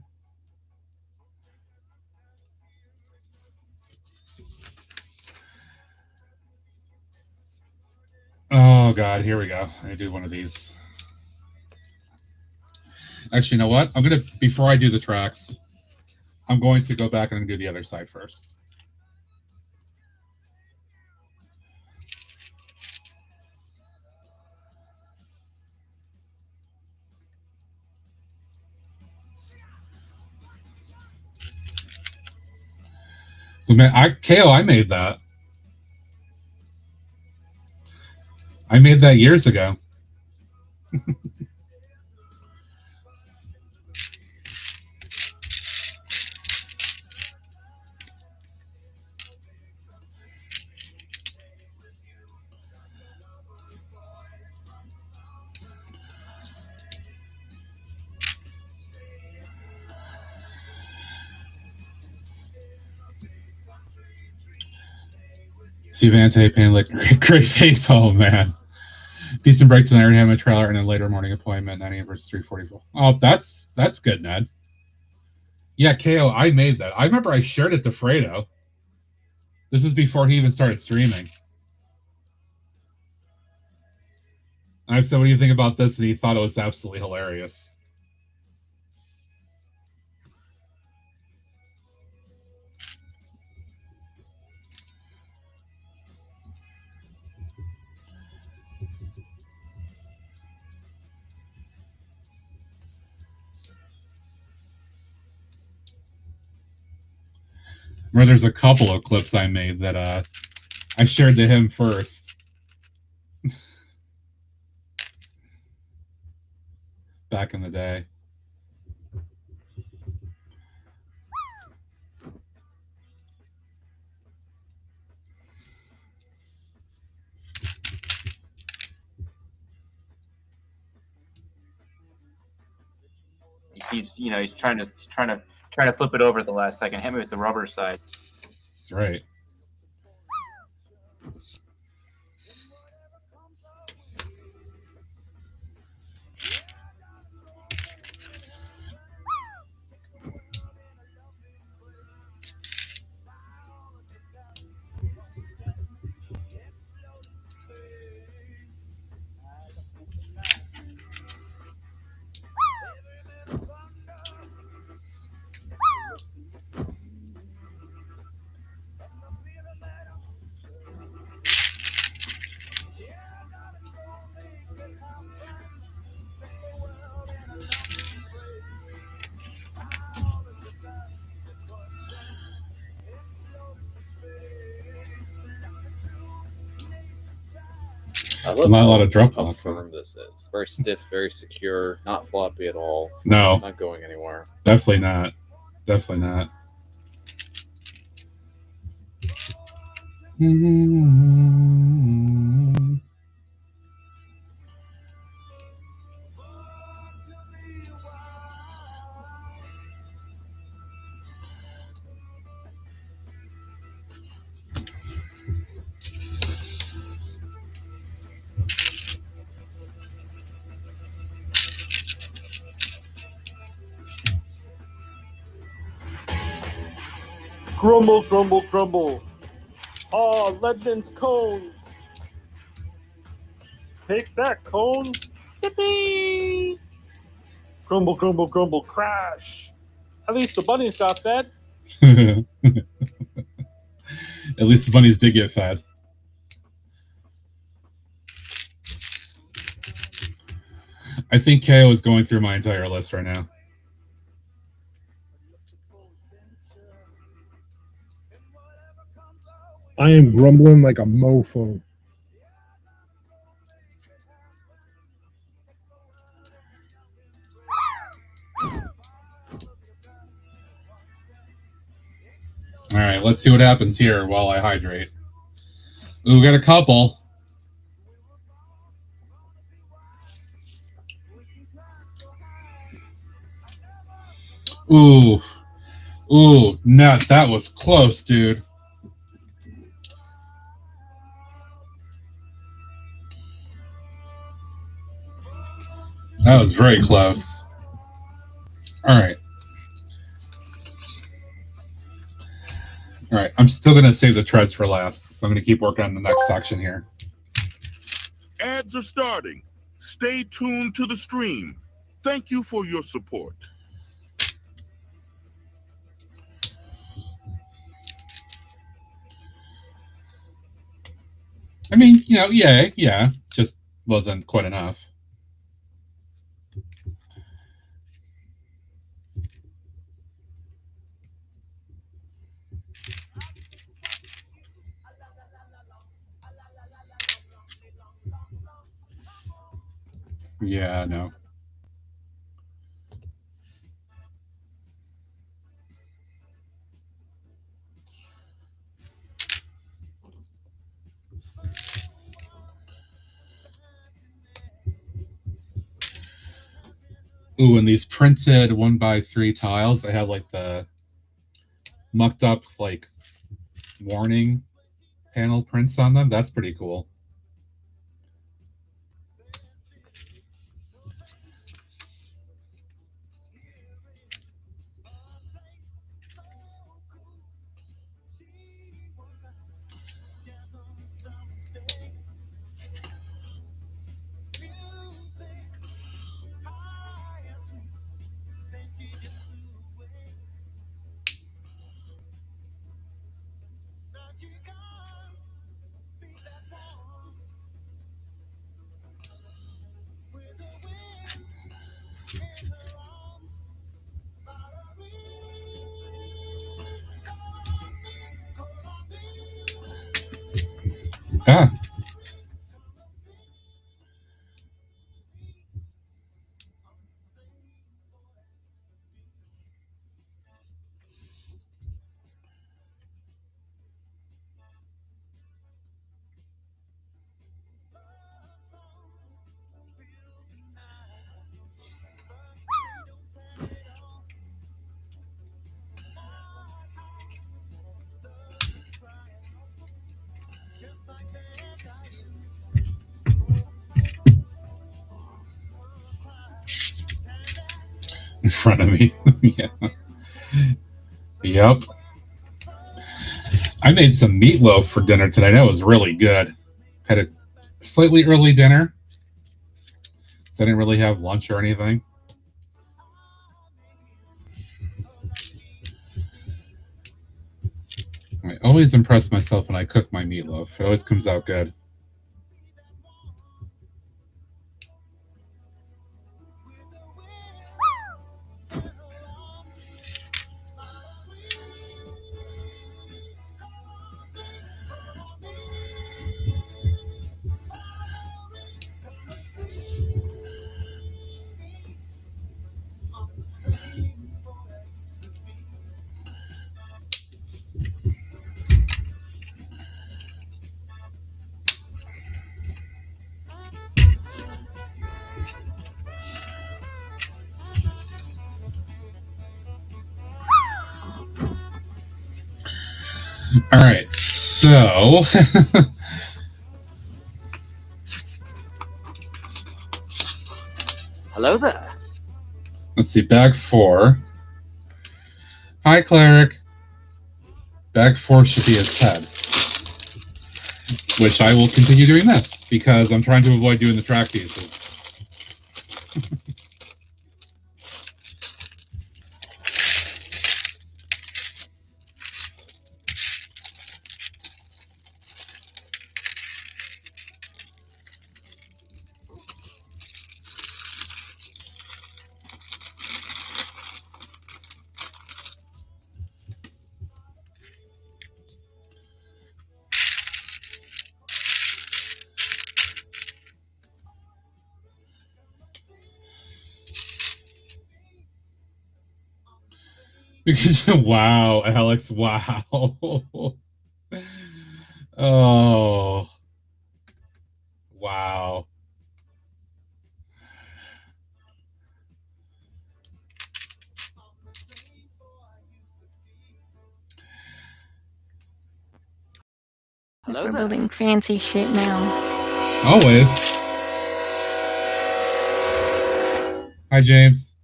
Oh, God. Here we go. I do one of these. Actually, you know what? I'm going to, before I do the tracks, I'm going to go back and do the other side first. KO, I made that. I made that years ago. See Vante paying like great paintball, man. Decent break tonight. I already had my trailer and a later morning appointment. 9 a.m. versus 3:44. Oh, that's good, Ned. Yeah, KO, I made that. I remember I shared it to Fredo. This is before he even started streaming. And I said, "What do you think about this?" And he thought it was absolutely hilarious. Remember, there's a couple of clips I made that I shared to him first. Back in the day. He's trying to flip it over at the last second. Hit me with the rubber side. That's right. I love Not a lot of drop how off. firm this is. Very stiff, very secure, not floppy at all. No. Not going anywhere. Definitely not. Definitely not. Grumble, grumble, grumble. Oh, Leadman's cones. Take that, cone. Yippee! Grumble, grumble, grumble, crash. At least the bunnies got fed. At least the bunnies did get fed. I think KO is going through my entire list right now. I am grumbling like a mofo. All right, let's see what happens here while I hydrate. Ooh, we got a couple. Ooh. Ooh, Nut, that was close, dude. That was very close. All right. All right, I'm still going to save the treads for last, so I'm going to keep working on the next section here. Ads are starting. Stay tuned to the stream. Thank you for your support. I mean, you know, yeah, just wasn't quite enough. Yeah, no. Ooh, and these printed 1x3 tiles, they have like the mucked up like warning panel prints on them. That's pretty cool. Ah. In front of me. Yeah. Yep. I made some meatloaf for dinner today. That was really good. Had a slightly early dinner, so I didn't really have lunch or anything. I always impress myself when I cook my meatloaf. It always comes out good. All right, so Hello there. let's see, bag 4. Hi, Cleric. Back 4 should be his head. Which I will continue doing this, because I'm trying to avoid doing the track pieces. Because, wow, Alex, wow. Oh. Wow. We're building fancy shit now. Always. Hi, James.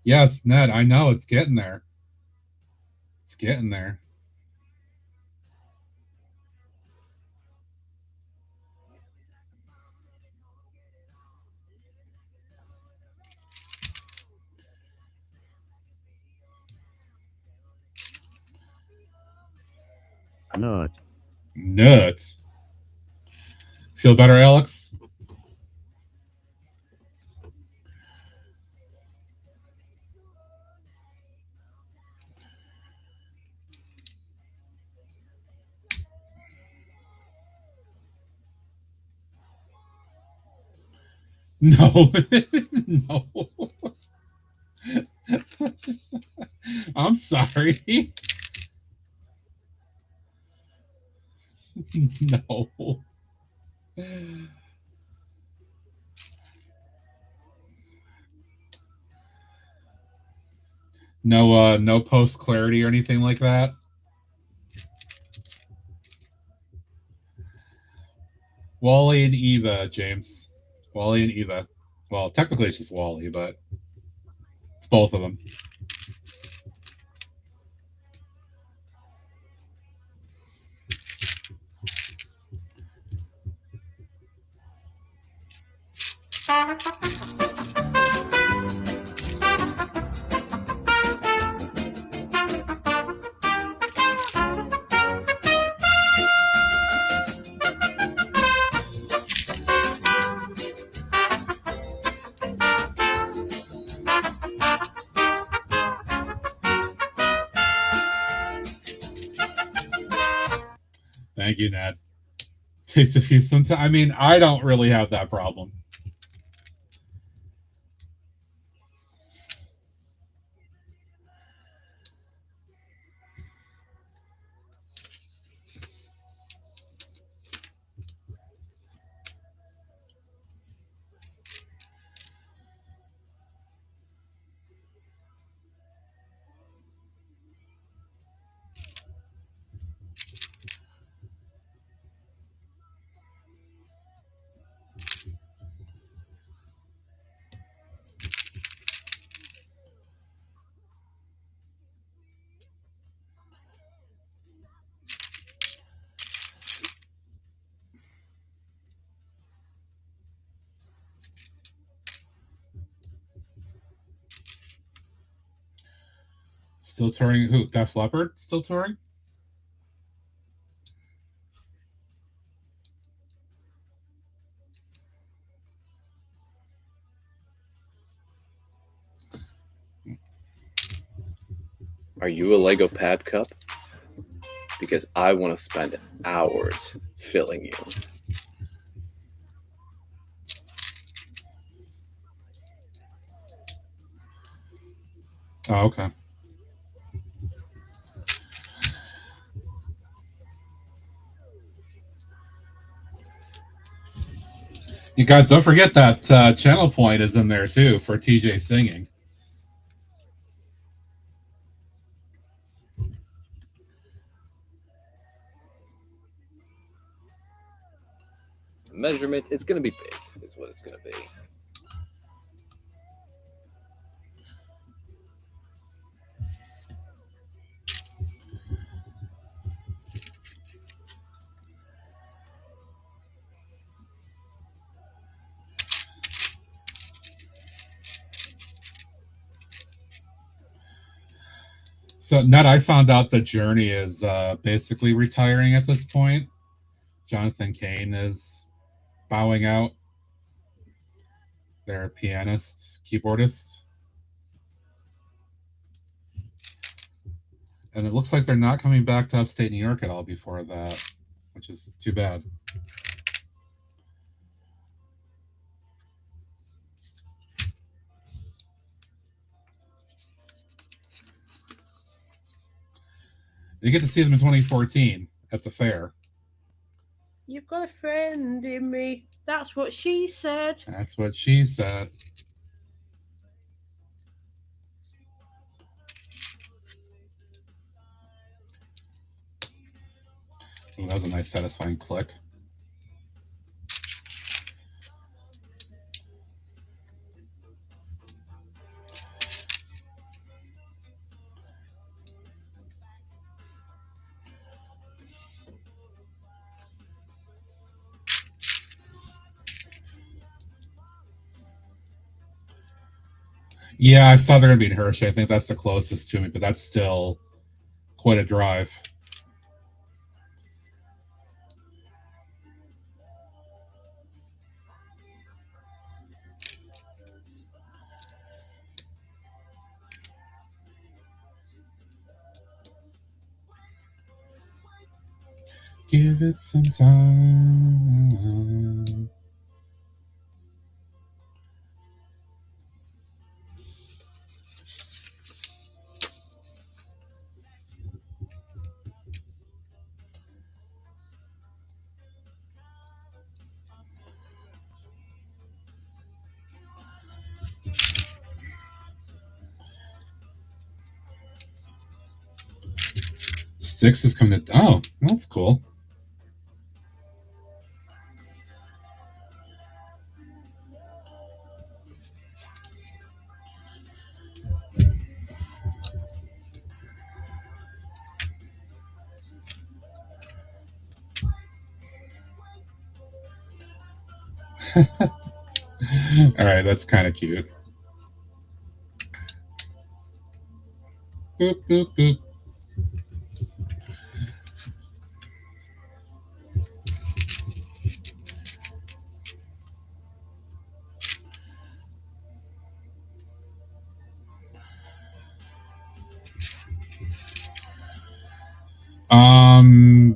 Yes, Ned, I know, it's getting there. It's getting there. Nuts. Nuts. Feel better, Alex? No. No. I'm sorry. No. No, no post clarity or anything like that. Wally and Eva, James. Wally and Eva. Well, technically it's just Wally, but it's both of them. Thank you, Ned. Takes a few sometimes. I mean, I don't really have that problem. Still touring? Who? Def Leppard? Still touring? Are you a Lego Pad Cup? Because I want to spend hours filling you. Oh, okay. You guys don't forget that channel point is in there too for TJ singing. Measurement, it's going to be big, is what it's going to be. So, Ned, I found out the Journey is basically retiring at this point. Jonathan Cain is bowing out. Their pianist, keyboardist. And it looks like they're not coming back to upstate New York at all before that, which is too bad. You get to see them in 2014 at the fair. You've got a friend in me. That's what she said. That's what she said. Ooh, that was a nice, satisfying click. Yeah, I saw they're going to be in Hershey. I think that's the closest to me, but that's still quite a drive. Give it some time. Styx is coming to... Oh, that's cool. All right, that's kind of cute. Boop, boop, boop.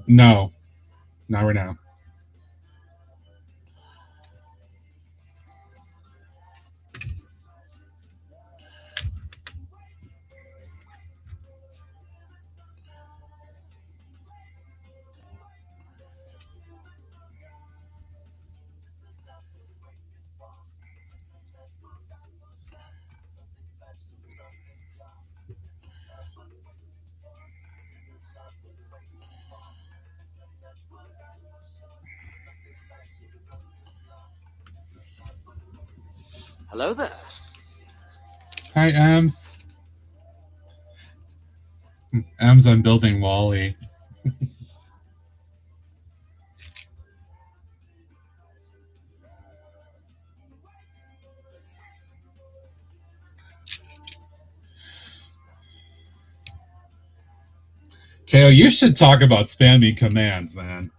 No, not right now. Hello there. Hi, Ems. Ems, I'm building Wally. KO, you should talk about spamming commands, man.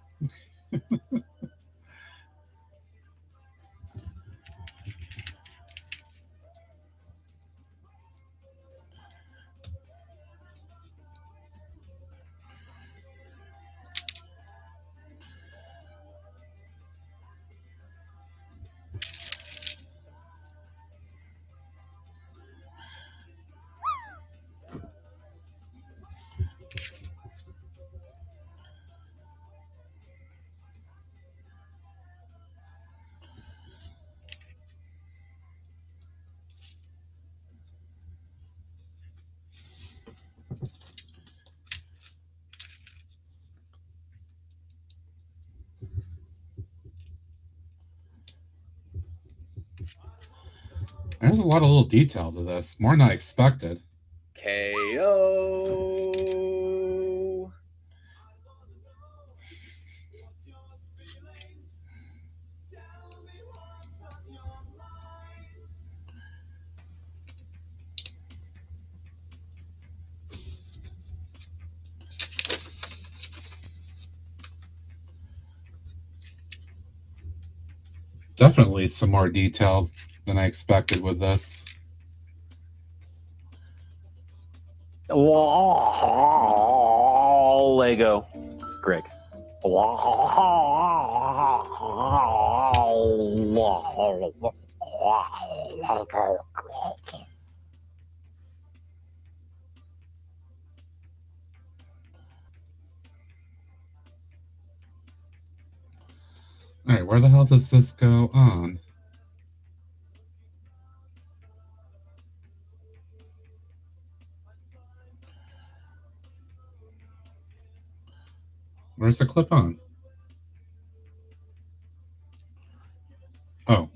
There's a lot of little detail to this, more than I expected. KO. Definitely some more detail than I expected with this. Lego. Greg. All right, where the hell does this go on? Where's the clip on? Oh.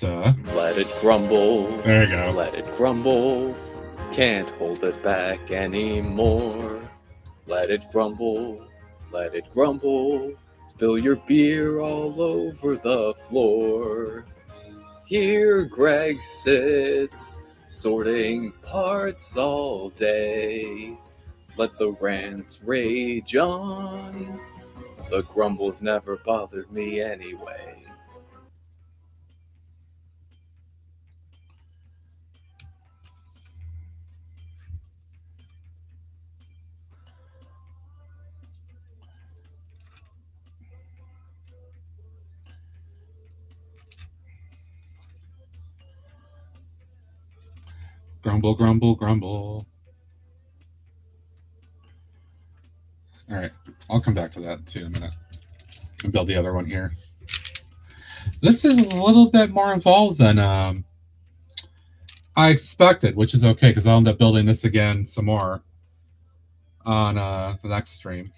Duh. Let it grumble. There you go. Let it grumble. Can't hold it back anymore. Let it grumble. Let it grumble. Spill your beer all over the floor. Here Greg sits, sorting parts all day. Let the rants rage on. The grumbles never bothered me anyway. Grumble, grumble, grumble. All right, I'll come back to that too in a minute. And build the other one here. This is a little bit more involved than I expected, which is okay because I'll end up building this again some more on the next stream.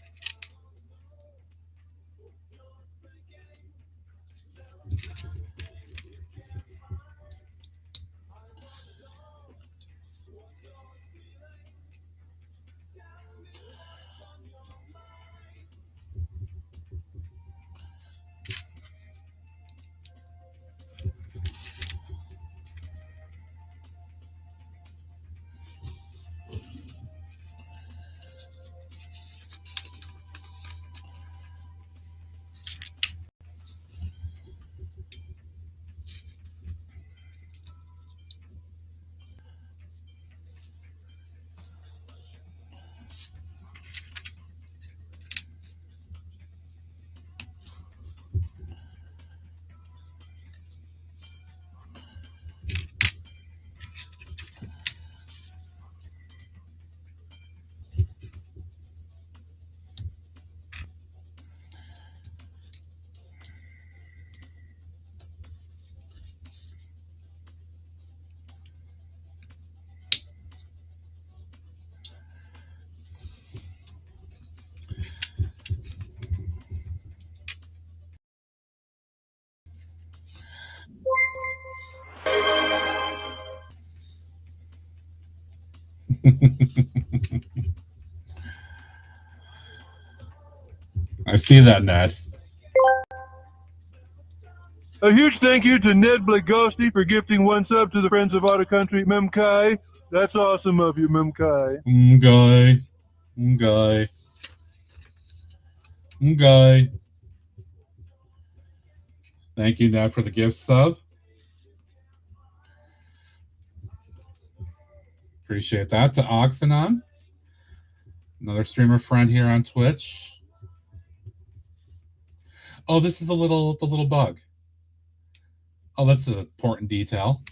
I see that, Ned. A huge thank you to Ned Blagosti for gifting one sub to the Friends of Otter Country, Memkai. That's awesome of you, Memkai. Guy. Guy. Guy. Thank you, Ned, for the gift sub. Appreciate that. To Ogthanon, another streamer friend here on Twitch. Oh, this is the little bug. Oh, that's an important detail.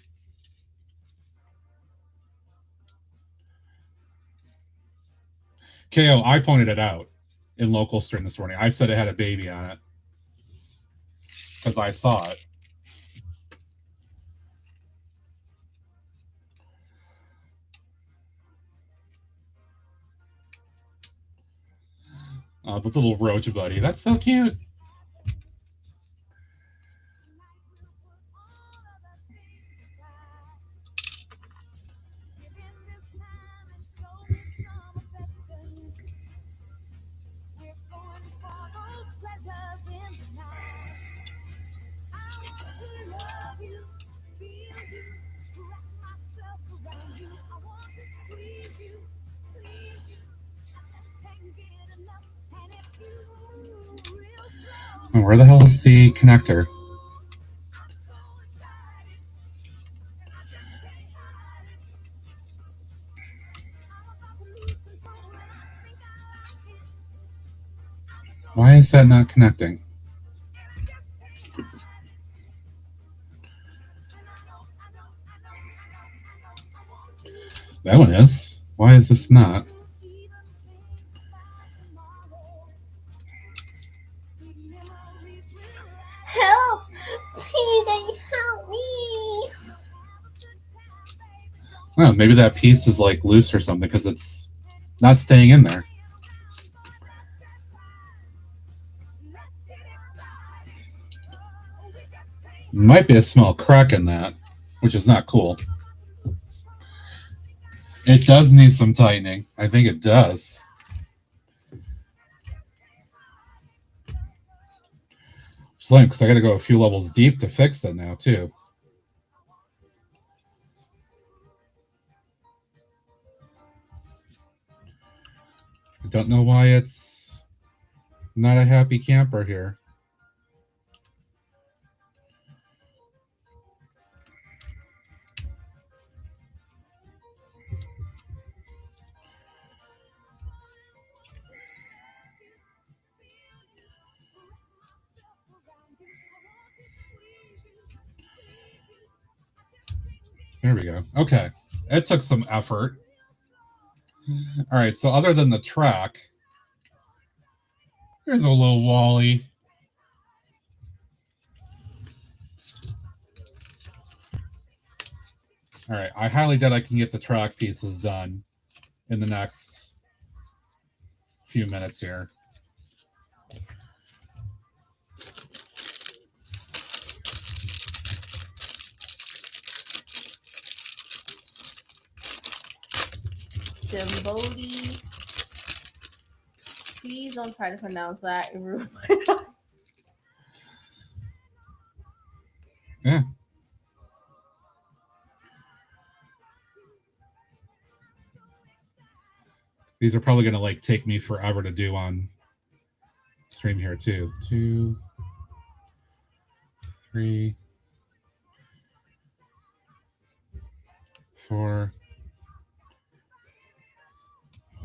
KO, I pointed it out in local stream this morning. I said it had a baby on it because I saw it. Oh, the little roach buddy. That's so cute. Oh, where the hell is the connector? Why is that not connecting? That one is. Why is this not? Help! TJ, help me! Well, maybe that piece is like loose or something because it's not staying in there. Might be a small crack in that, which is not cool. It does need some tightening. I think it does. It's lame because I got to go a few levels deep to fix it now, too. I don't know why it's not a happy camper here. There we go. Okay. It took some effort. All right, so other than the track, here's a little Wally. All right, I highly doubt I can get the track pieces done in the next few minutes here. Simbodi. Please don't try to pronounce that. Yeah. These are probably going to like take me forever to do on stream here too. 2, 3, 4,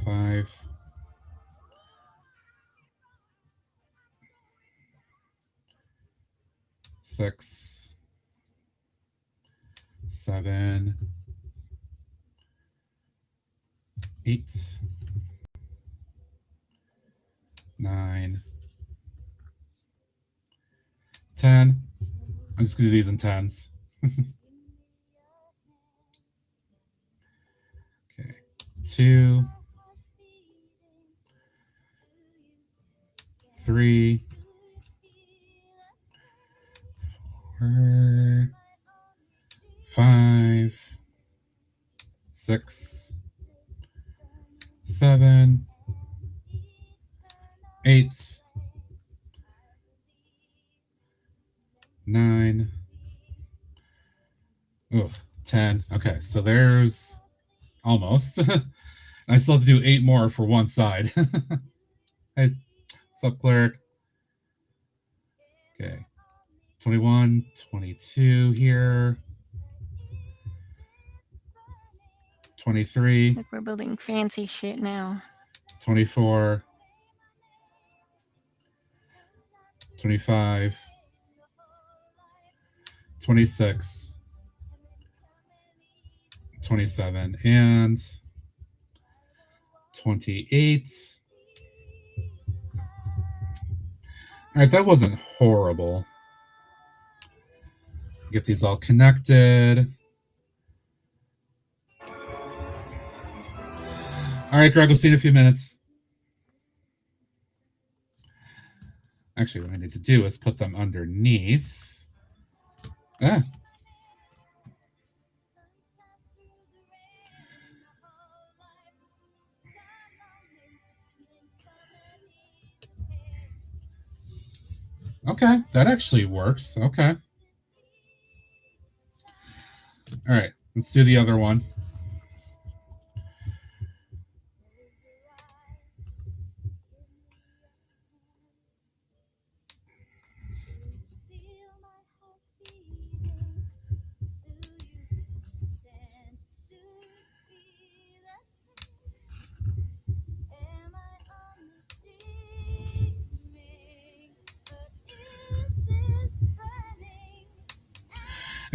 5. 6, 7, 8, 9, 10. I'm just gonna do these in tens. Okay, 2, 3, 4, 5, 6, 7, 8, 9, 10. Okay, so there's almost. I still have to do 8 more for one side. Hey, what's up, Cleric? Okay, 21, 22 here. 23. Like we're building fancy shit now. 24. 25. 26. 27 and 28. All right, that wasn't horrible. Get these all connected. All right, Greg, we'll see you in a few minutes. Actually, what I need to do is put them underneath. Ah. Okay, that actually works. Okay. All right, let's do the other one.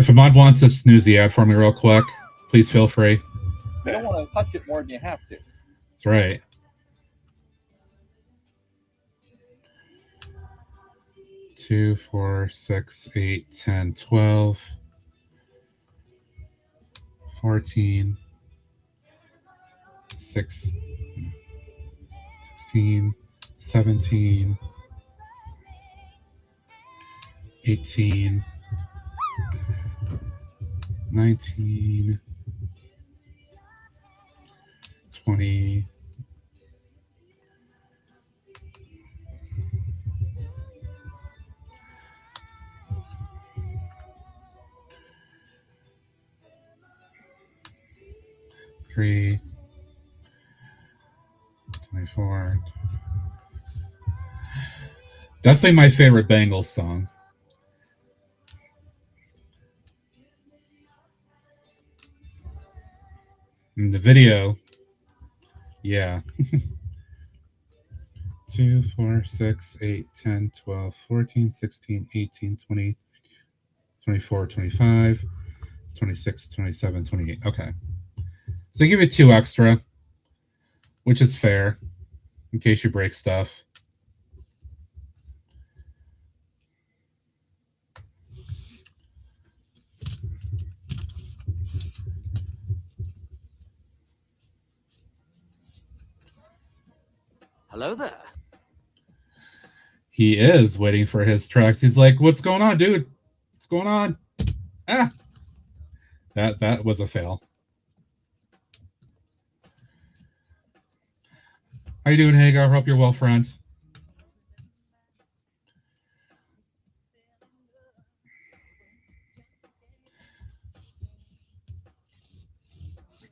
If a mod wants to snooze the ad for me real quick, please feel free. You don't want to touch it more than you have to. That's right. Two, 4, 6, 8, 10, 12, 14, 16, 17, 18, 19, 20, 3, 24. Definitely my favorite Bangles song. In the video, yeah. 2, 4, 6, 8, 10, 12, 14, 16, 18, 20, 24, 25, 26, 27, 28. Okay. So I give it 2 extra, which is fair, in case you break stuff. Hello there. He is waiting for his tracks. He's like, "What's going on, dude? What's going on?" Ah, that was a fail. How you doing, Hagar? Hope you're well, friend.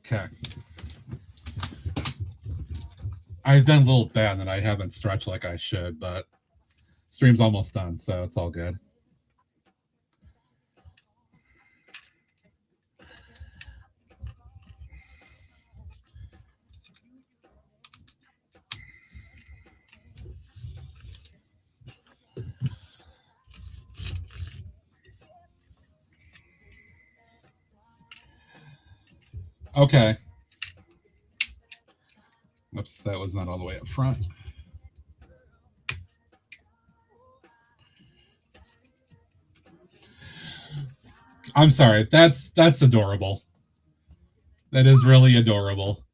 Okay. I've been a little bad that I haven't stretched like I should, but stream's almost done, so it's all good. Okay. Oops, that was not all the way up front. I'm sorry. That's adorable. That is really adorable.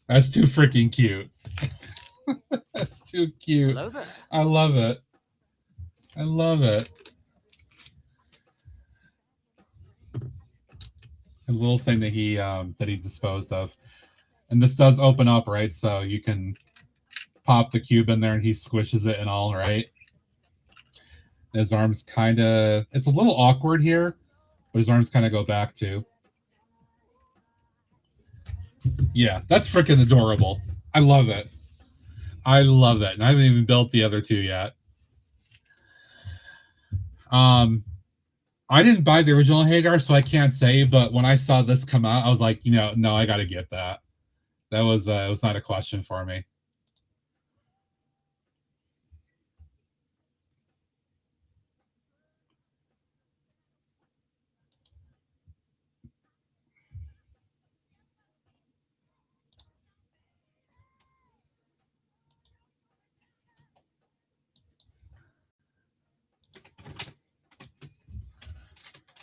That's too freaking cute. That's too cute. I love it. I love it. A little thing that he disposed of. And this does open up, right? So you can pop the cube in there and he squishes it and all, right? His arms kind of... It's a little awkward here, but his arms kind of go back too. Yeah, that's freaking adorable. I love it. I love it. And I haven't even built the other 2 yet. I didn't buy the original Hagar, so I can't say, but when I saw this come out, I was like, no, I got to get that. That was it was not a question for me.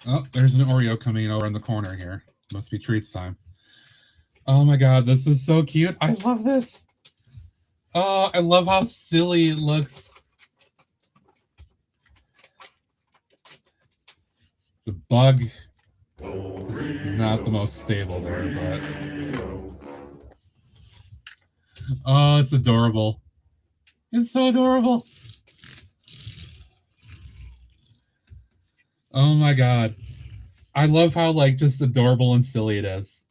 Oh, there's an Oreo coming over in the corner here. Must be treats time. Oh my god, this is so cute. I love this. Oh, I love how silly it looks. The bug is not the most stable there, but... Oh, it's adorable. It's so adorable. Oh my god. I love how, like, just adorable and silly it is.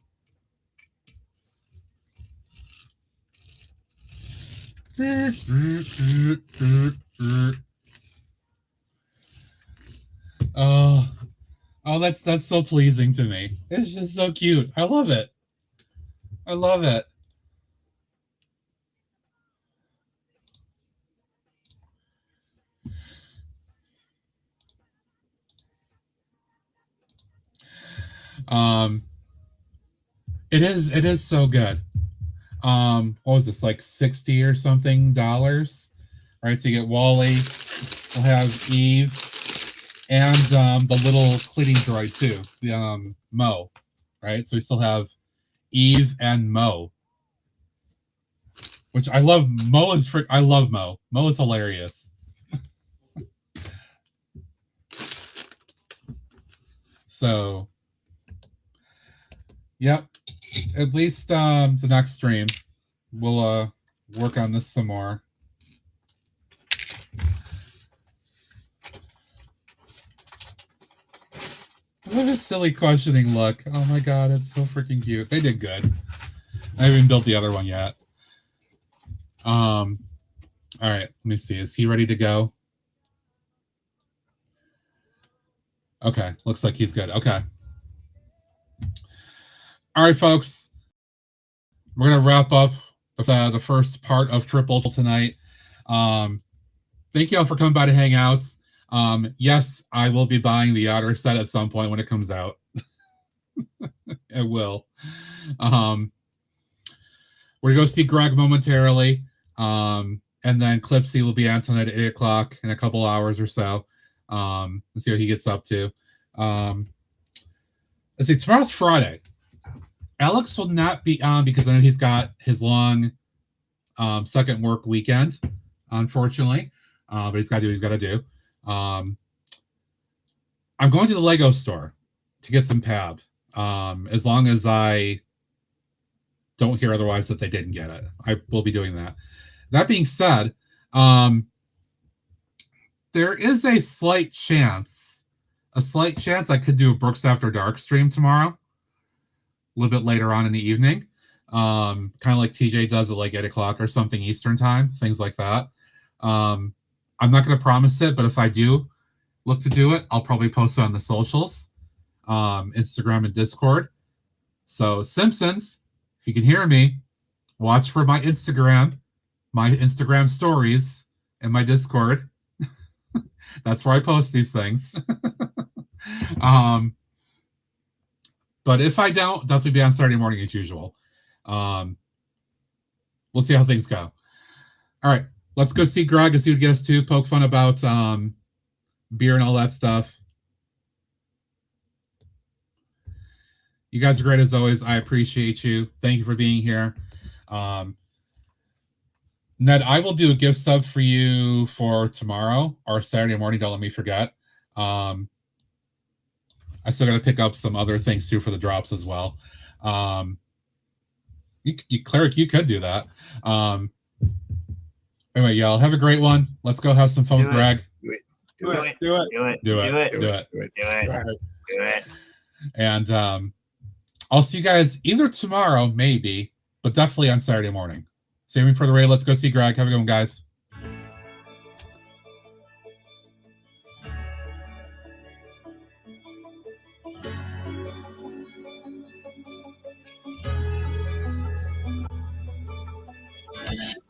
Oh, that's so pleasing to me. It's just so cute. I love it. I love it. It is so good. What was this, like $60 or something dollars? Right, so you get Wally, we'll have Eve, and the little cleaning droid too, the Mo. Right, so we still have Eve and Mo, which I love. I love Mo. Mo is hilarious. So, yep. At least the next stream, we'll work on this some more. Look at his silly questioning look. Oh my god, it's so freaking cute. They did good. I haven't even built the other one yet. All right, let me see. Is he ready to go? Okay, looks like he's good. Okay. All right, folks. We're gonna wrap up with the first part of Triple tonight. Thank you all for coming by to hang out. Yes, I will be buying the Otter set at some point when it comes out. It will. We're gonna go see Greg momentarily. And then Clipsy will be on tonight at 8 o'clock in a couple hours or so. Let's see what he gets up to. Let's see, tomorrow's Friday. Alex will not be on because I know he's got his long second work weekend, unfortunately. But he's got to do what he's got to do. I'm going to the Lego store to get some Pab. As long as I don't hear otherwise that they didn't get it, I will be doing that. That being said, there is a slight chance I could do a Brooks After Dark stream tomorrow, a little bit later on in the evening, kind of like TJ does at like 8 o'clock or something Eastern time, things like that. I'm not going to promise it, but if I do look to do it, I'll probably post it on the socials, Instagram and Discord. So Simpsons, if you can hear me, watch for my Instagram stories, and my Discord. That's where I post these things. But if I don't, definitely be on Saturday morning as usual. We'll see how things go. All right, let's go see Greg and see what gets us to. Poke fun about beer and all that stuff. You guys are great as always. I appreciate you. Thank you for being here. Ned, I will do a gift sub for you for tomorrow or Saturday morning. Don't let me forget. I still got to pick up some other things too for the drops as well. Cleric, you could do that. Anyway, y'all have a great one. Let's go have some fun with Greg. Do it. And I'll see you guys either tomorrow, maybe, but definitely on Saturday morning. Saving for the raid. Let's go see Greg. Have a good one, guys. Thank you.